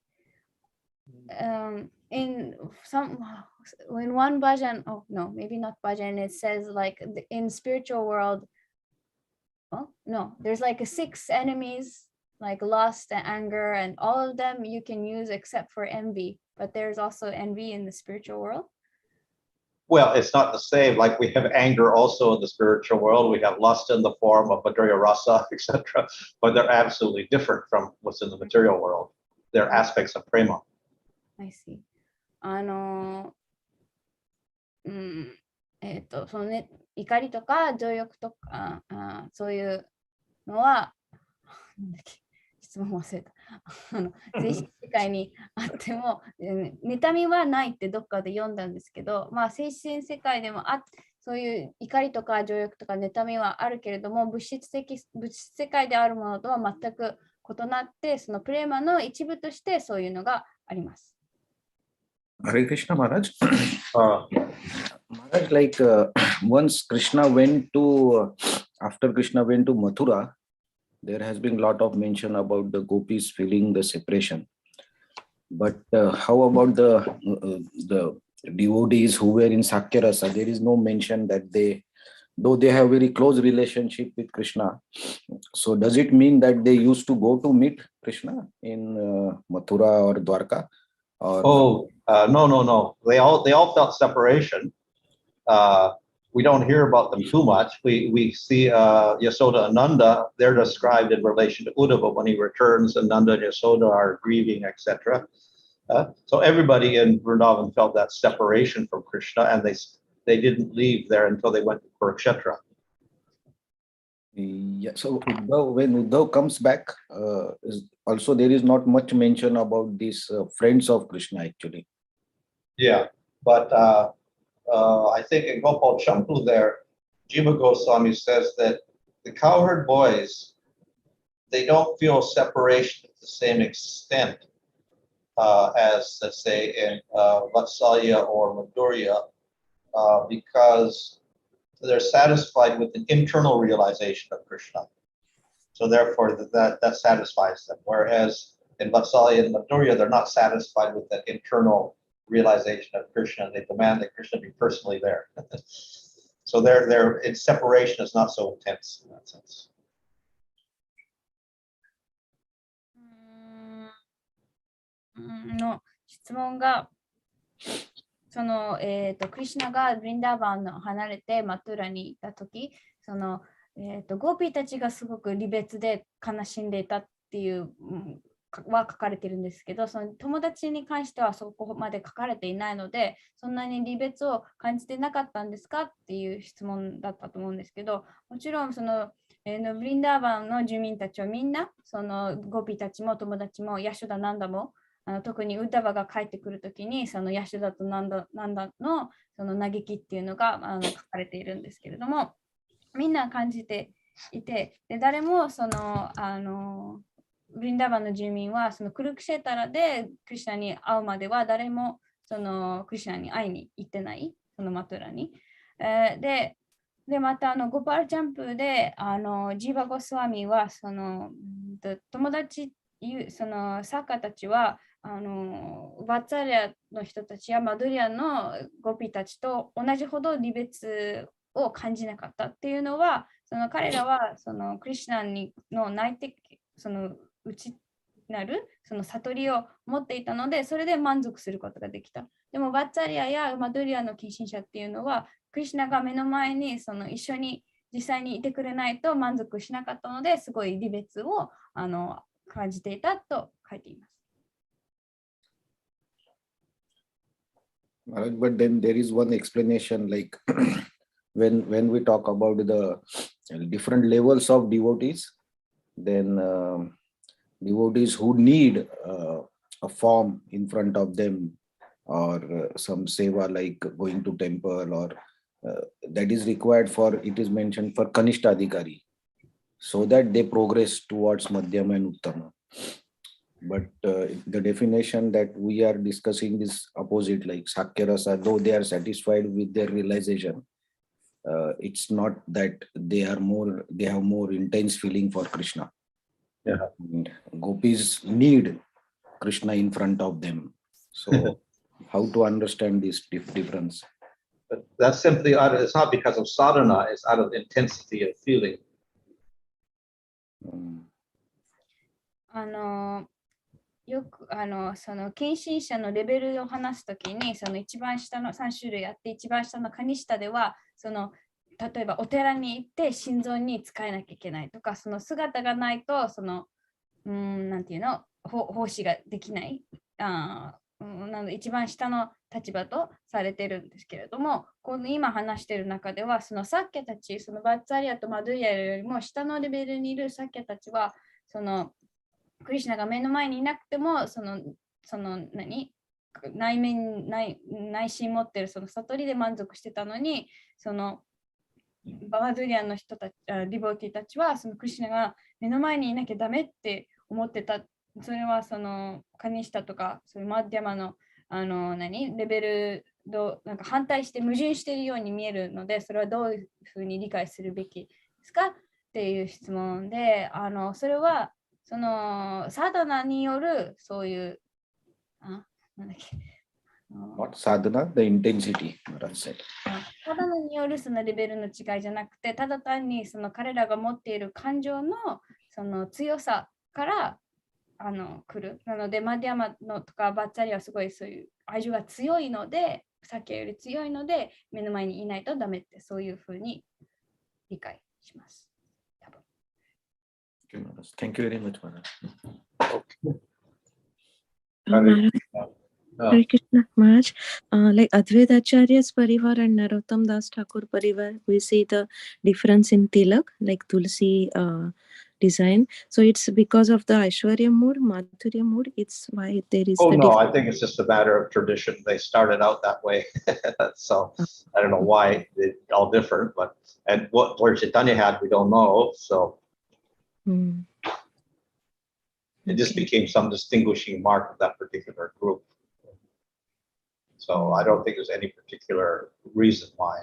In one bhajan, oh no, maybe not bhajan, it says like in spiritual world, oh no, there's like 6 enemies, like lust and anger, and all of them you can use except for envy. But there's also envy in the spiritual world. Well, it's not the same. Like we have anger also in the spiritual world. We have lust in the form of Madhurya Rasa, etc. But they're absolutely different from what's in the material world. They're aspects of prema. I see. そのね、怒りとか情欲とかそういうのは、なんだっけ、質問忘れた。精神世界にあっても、妬みはないってどっかで読んだんですけど、まあ、精神世界でもそういう怒りとか情欲とか妬みはあるけれども、物質世界であるものとは全く異なって、そのプレーマの一部としてそういうのがあります。Hare Krishna Maharaj. Maharaj, like once Krishna went to, after Krishna went to Mathura, there has been a lot of mention about the gopis feeling the separation. But how about the devotees who were in Sakya Rasa? There is no mention that though they have very close relationship with Krishna. So does it mean that they used to go to meet Krishna in Mathura or Dwarka? Or No. They all felt separation. We don't hear about them too much. We see Yasoda and Nanda. They're described in relation to Uddhava when he returns, and Nanda and Yasoda are grieving, etc. So everybody in Vrindavan felt that separation from Krishna, and they didn't leave there until they went to Kurukshetra. Yeah, so when Uddhav comes back, also there is not much mention about these friends of Krishna actually. Yeah, but I think in Gopal Champu there, Jiva Goswami says that the cowherd boys, they don't feel separation to the same extent as, let's say, in Vatsalya or Madhurya, because they're satisfied with an internal realization of Krishna. So therefore that satisfies them. Whereas in Vatsalya and Madhurya, they're not satisfied with that internal realization of Krishna. They demand that Krishna be personally there. So their separation is not so intense in that sense. の質問がその、クリシュナがブリンダーバンを離れてマトゥラに行った時、その、ゴーピーたちがすごく離別で悲しんでいたっていうは書かれてるんですけど、その友達に関してはそこまで書かれていないので、そんなに離別を感じてなかったんですかっていう質問だったと思うんですけど、もちろんその、ブリンダーバンの住民たちはみんなそのゴーピーたちも友達もヤシュダナンダも特にウッダバが帰ってくるときに、そのヤシュダとナンダのその嘆きっていうのが書かれているんですけれども、みんな感じていて、で誰もそのブリンダーバンの住民はそのクルクシェタラでクリシュナに会うまでは誰もそのクリシュナに会いに行ってない、そのマトゥラに。でまたゴパールチャンプでジーバゴスワミはその友達、そのサーカーたちはバッツァリアの人たちやマドリアのゴピたちと同じほど離別を感じなかったっていうのは、その彼らはそのクリシュナの内的その内なるその悟りを持っていたので、それで満足することができた。でもバッツァリアやマドリアの近親者っていうのは、クリシュナが目の前にその一緒に実際にいてくれないと満足しなかったので、すごい離別を感じていたと書いています。But then there is one explanation, like when we talk about the different levels of devotees, then devotees who need a form in front of them, or some seva like going to temple, or that is required for, it is mentioned for Kanishta Adhikari, so that they progress towards Madhyama and Uttama. But the definition that we are discussing is opposite, like Sakya Rasa, though they are satisfied with their realization, it's not that they have more intense feeling for Krishna. Yeah. And gopis need Krishna in front of them. So how to understand this difference? But that's simply it's not because of sadhana, it's out of intensity of feeling. よくその近親者のレベルを話すときに、その一番下の3種類あって、一番下のカニシタではその例えばお寺に行って心臓に使えなきゃいけないとか、その姿がないとそのなんていうの奉仕ができない、なので一番下の立場とされてるんですけれども、この今話している中ではそのサッキャたち、そのバッツァリアとマドゥリアよりも下のレベルにいるサッキャたちはそのクリシュナが目の前にいなくても内心持ってるその悟りで満足してたのに、そのバマドゥリアの人たち、リボーティたちはそのクリシュナが目の前にいなきゃダメって思ってた。それはそのカニシタとかそういうマッディャマのレベルとなんか反対して矛盾しているように見えるので、それはどういうふうに理解するべきですかっていう質問で、それはそのサダナによるそういうなんだっけWhat sadhana? The intensity, Maharaj said. サダナによるそのレベルの違いじゃなくて、ただ単にその彼らが持っている感情のその強さから来る。なのでマディアマのとかバッツァリはすごいそういう愛情が強いので、さっきより強いので目の前にいないとダメって、そういうふうに理解します。Thank you very much, Maharaj. Hare Krishna, Maharaj. Like Advaita Acharya's Parivar and Narottam Das Thakur Parivar, we see the difference in tilak, like Tulsi design. So it's because of the Aishwarya mood, Madhurya mood. It's why there is. Oh the no, difference. I think it's just a matter of tradition. They started out that way, so I don't know why they all different. But and where Chaitanya had, we don't know. So it just became some distinguishing mark of that particular group. So I don't think there's any particular reason why.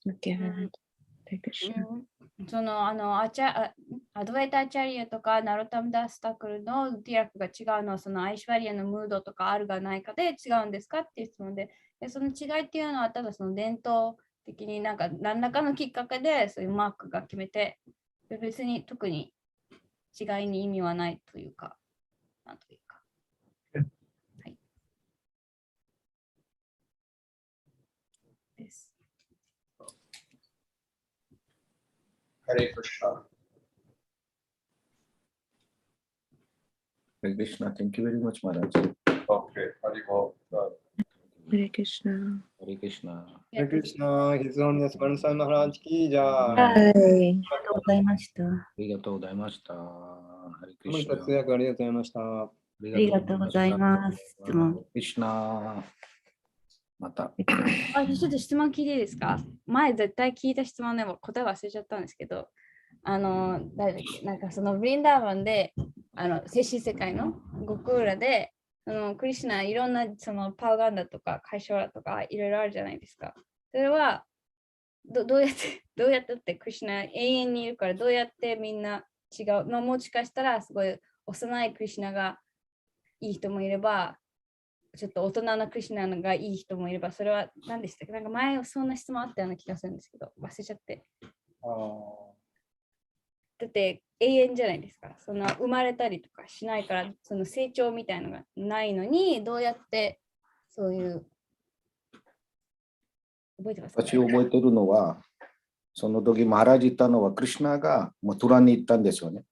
Okay. Hare Krishna. そのアドバイターチャリアとかナロタムダスタクルのディラクが違うのはそのアイシュワリアのムードとかあるがないかで違うんですかっていう質問で、その違いっていうのはただその伝統的に何らかのきっかけでそういうマークが決めて、別に特に違いに意味はないというか、なんというか。はい。です。Hare Krishna. Hare Krishna. Thank you very much, Maharaj. Okay, Hare Hare Krishna. Hare Krishna. Hare Krishna, His Holiness Bhanu Maharaj ki jai. はい。ありがとうございました。森田通訳ありがとうございました。ありがとうございます。質問。クリシュナ。また。ちょっと質問聞いていいですか？前絶対聞いた質問でも答え忘れちゃったんですけど、誰だっけ、なんかそのブリンダーバンで、精神世界のゴクーラで、クリシュナいろんなそのパウガンダとかカイショラとかいろいろあるじゃないですか。それはどうやってってクリシュナ永遠にいるからどうやってみんな違う。まあ、もしかしたらすごい幼いクリシュナがいい人もいれば、ちょっと大人のクリシュナがいい人もいれば、それは何でしたっけ？なんか前そんな質問あったような気がするんですけど、忘れちゃって。だって永遠じゃないですか。その生まれたりとかしないから、その成長みたいなのがないのに、どうやってそういう、覚えてますか？私覚えてるのは、その時マハラジ行ったのは、クリシュナがマトゥラに行ったんですよね。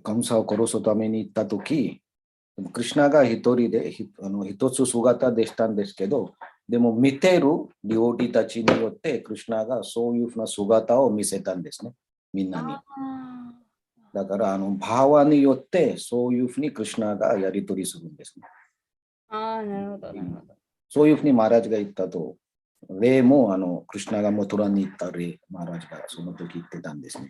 カムサを殺すために行った時、クリシュナが一人で一つ姿でしたんですけど、でも見てる料理たちによってクリシュナがそういうふうな姿を見せたんですね、みんなに。だからバワによってそういうふうにクリシュナがやり取りするんですね。なるほど、なるほど。そういうふうにマハラジが言ったと、例もクリシュナがマトゥラに行った例、マハラジがその時言ってたんですね。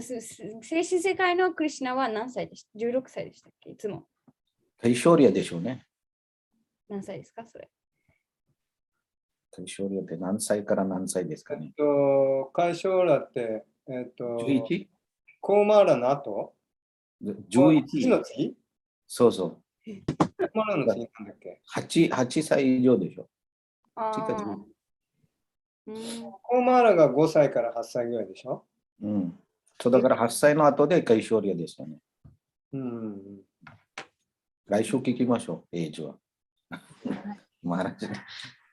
精神世界のクリシュナは何歳でした？ 16 歳でしたっけ？いつも。カイショリアでしょうね。何歳ですかそれ？カイショリアって何歳から何歳ですかね。カイショーラって、11? コーマーラの後 11? の次そうそう。コーマーラの次なんだっけ？ 8歳以上でしょ。コーマーラが5歳から8歳ぐらいでしょ。うん。そうだから8歳の後でカイショリアでしたね。来週聞きましょう、エイジは。マハラジ。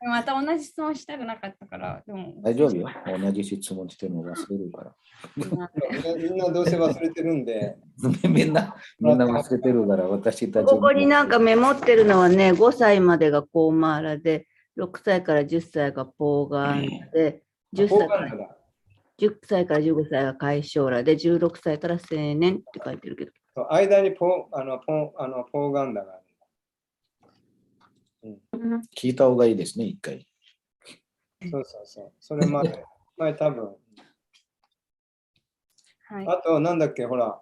また同じ質問したくなかったから。でも大丈夫よ。同じ質問しても忘れるから。みんなどうせ忘れてるんで。みんな忘れてるから、私たち。ここになんかメモってるのはね、5歳までがコーマーラで、6歳から10歳がポーガンで、10歳から15歳がカイショーラで、16歳から青年って書いてるけど。間にポーガンダがある。聞いた方がいいですね、一回。そう。それ前多分。はい、あと、なんだっけ、ほら、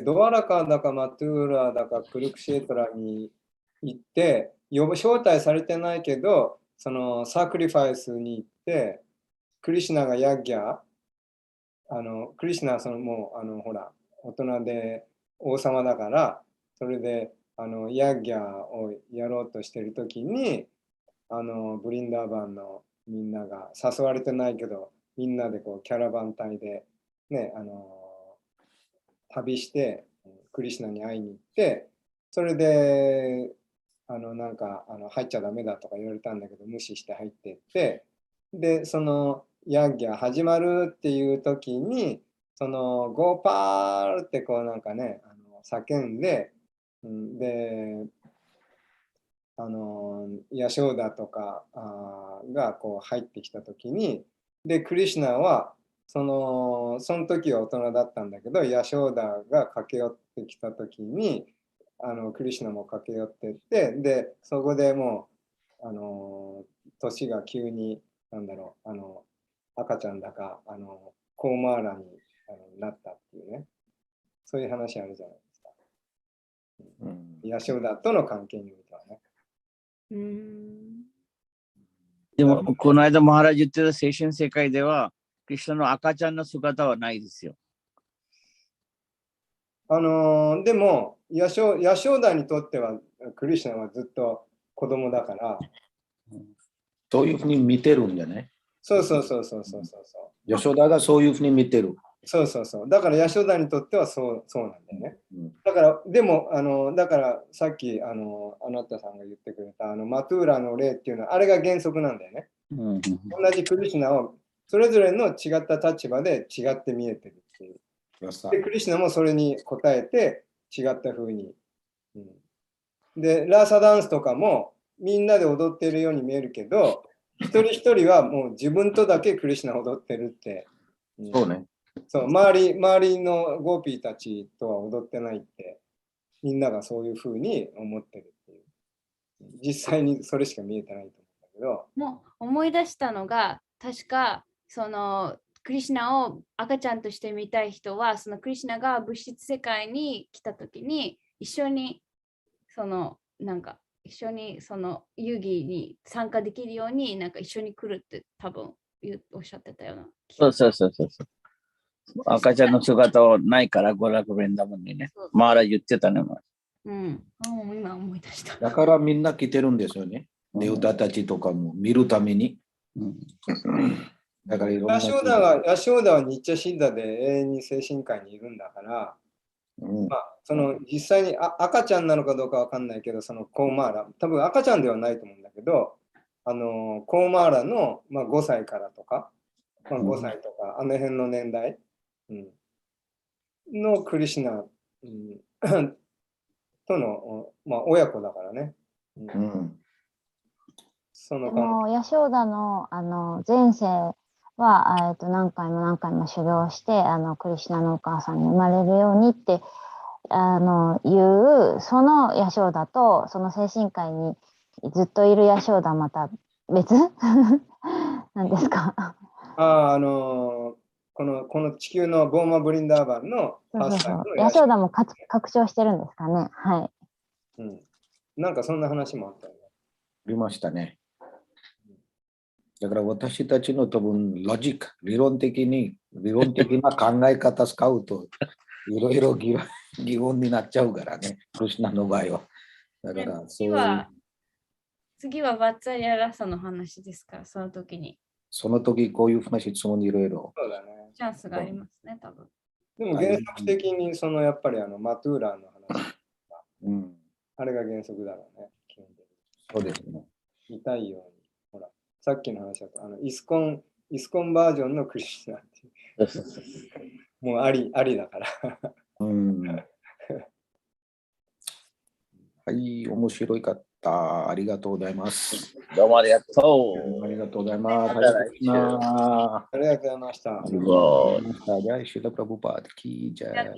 ドアラカだかマトゥーラだかクルクシェトラに行って、招待されてないけど、そのサクリファイスに行って、クリシュナがヤッギャ、クリシュナはもうほら、大人で王様だから、それでヤッギャをやろうとしてるときに、ブリンダーバンのみんなが誘われてないけど、みんなでこうキャラバン隊で、ね、旅してクリシュナに会いに行って、それでなんか入っちゃダメだとか言われたんだけど、無視して入っていって、で、そのヤッギャ始まるっていう時に、そのゴーパールってこうなんかね、叫んで、で、ヤショーダとかがこう入ってきた時に、で、クリシュナはその時は大人だったんだけど、ヤショーダが駆け寄ってきた時に、クリシュナも駆け寄ってって、で、そこでもう、年が急に、なんだろう、赤ちゃんだか、コーマーラになったっていうね、そういう話あるじゃないですか。ヤショーダとの関係においてはね。でも、この間マハラジ言ってた精神世界では、クリシュナの赤ちゃんの姿はないですよ。でもヤショーダにとっては、クリシュナはずっと子供だから。そういうふうに見てるんじゃない？そう。ヤショダがそういうふうに見てる。そう。だからヤショダにとってはそうなんだよね。だから、でも、だからさっきあなたさんが言ってくれたマトゥーラの例っていうのは、あれが原則なんだよね。同じクリシュナをそれぞれの違った立場で違って見えてるっていう。で、クリシュナもそれに応えて違った風に。で、ラーサダンスとかもみんなで踊っているように見えるけど、一人一人はもう自分とだけクリシュナ踊ってるって。そうね。そう、周りのゴーピーたちとは踊ってないって、みんながそういうふうに思ってるっていう。実際にそれしか見えてないと思うんだけど。もう思い出したのが、確かそのクリシュナを赤ちゃんとして見たい人は、そのクリシュナが物質世界に来たときに、一緒に一緒にその遊戯に参加できるように、一緒に来るって多分おっしゃってたような。そうそうそうそう。赤ちゃんの姿をないから娯楽ブレンダムにね。マーラ言ってたね。うん。今思い出した。だからみんな来てるんですよね。ネウタたちとかも見るために。だからいろんな。ヤショーダはニッチャシッダで永遠に精神科医にいるんだから、まあ、その実際に赤ちゃんなのかどうかわかんないけど、そのコーマーラ、多分赤ちゃんではないと思うんだけど、コーマーラの、5歳からとか、5歳とか、あの辺の年代、のクリシュナ、との、親子だからね。でも、ヤショーダの、前世は、何回も何回も修行して、クリシュナのお母さんに生まれるようにって、そのヤショーダと、その精神科医にずっといるヤショーダまた別なんですか？この地球のボーマ・ブリンダーバンの8歳のヤショーダも拡張してるんですかね。はい。なんかそんな話もあったよね。ありましたね。だから私たちの多分ロジック、理論的な考え方使うといろいろ疑問になっちゃうからね、クリシュナの場合は。だから次はバッツァリアラサの話ですから、その時に。その時こういうふうな質問にいろいろ。そうだね。チャンスがありますね、多分。でも原則的にやっぱりマトゥーラーの話、あれが原則だろうね。そうですね。痛いように。ほら、さっきの話だと、イスコンバージョンのクリシュナっていう。もうありだから。はい、面白かった。ありがとうございます。どうもありがとう。ありがとうございます。ありがとうございました。じゃあ、シュラプラブパードキージャー。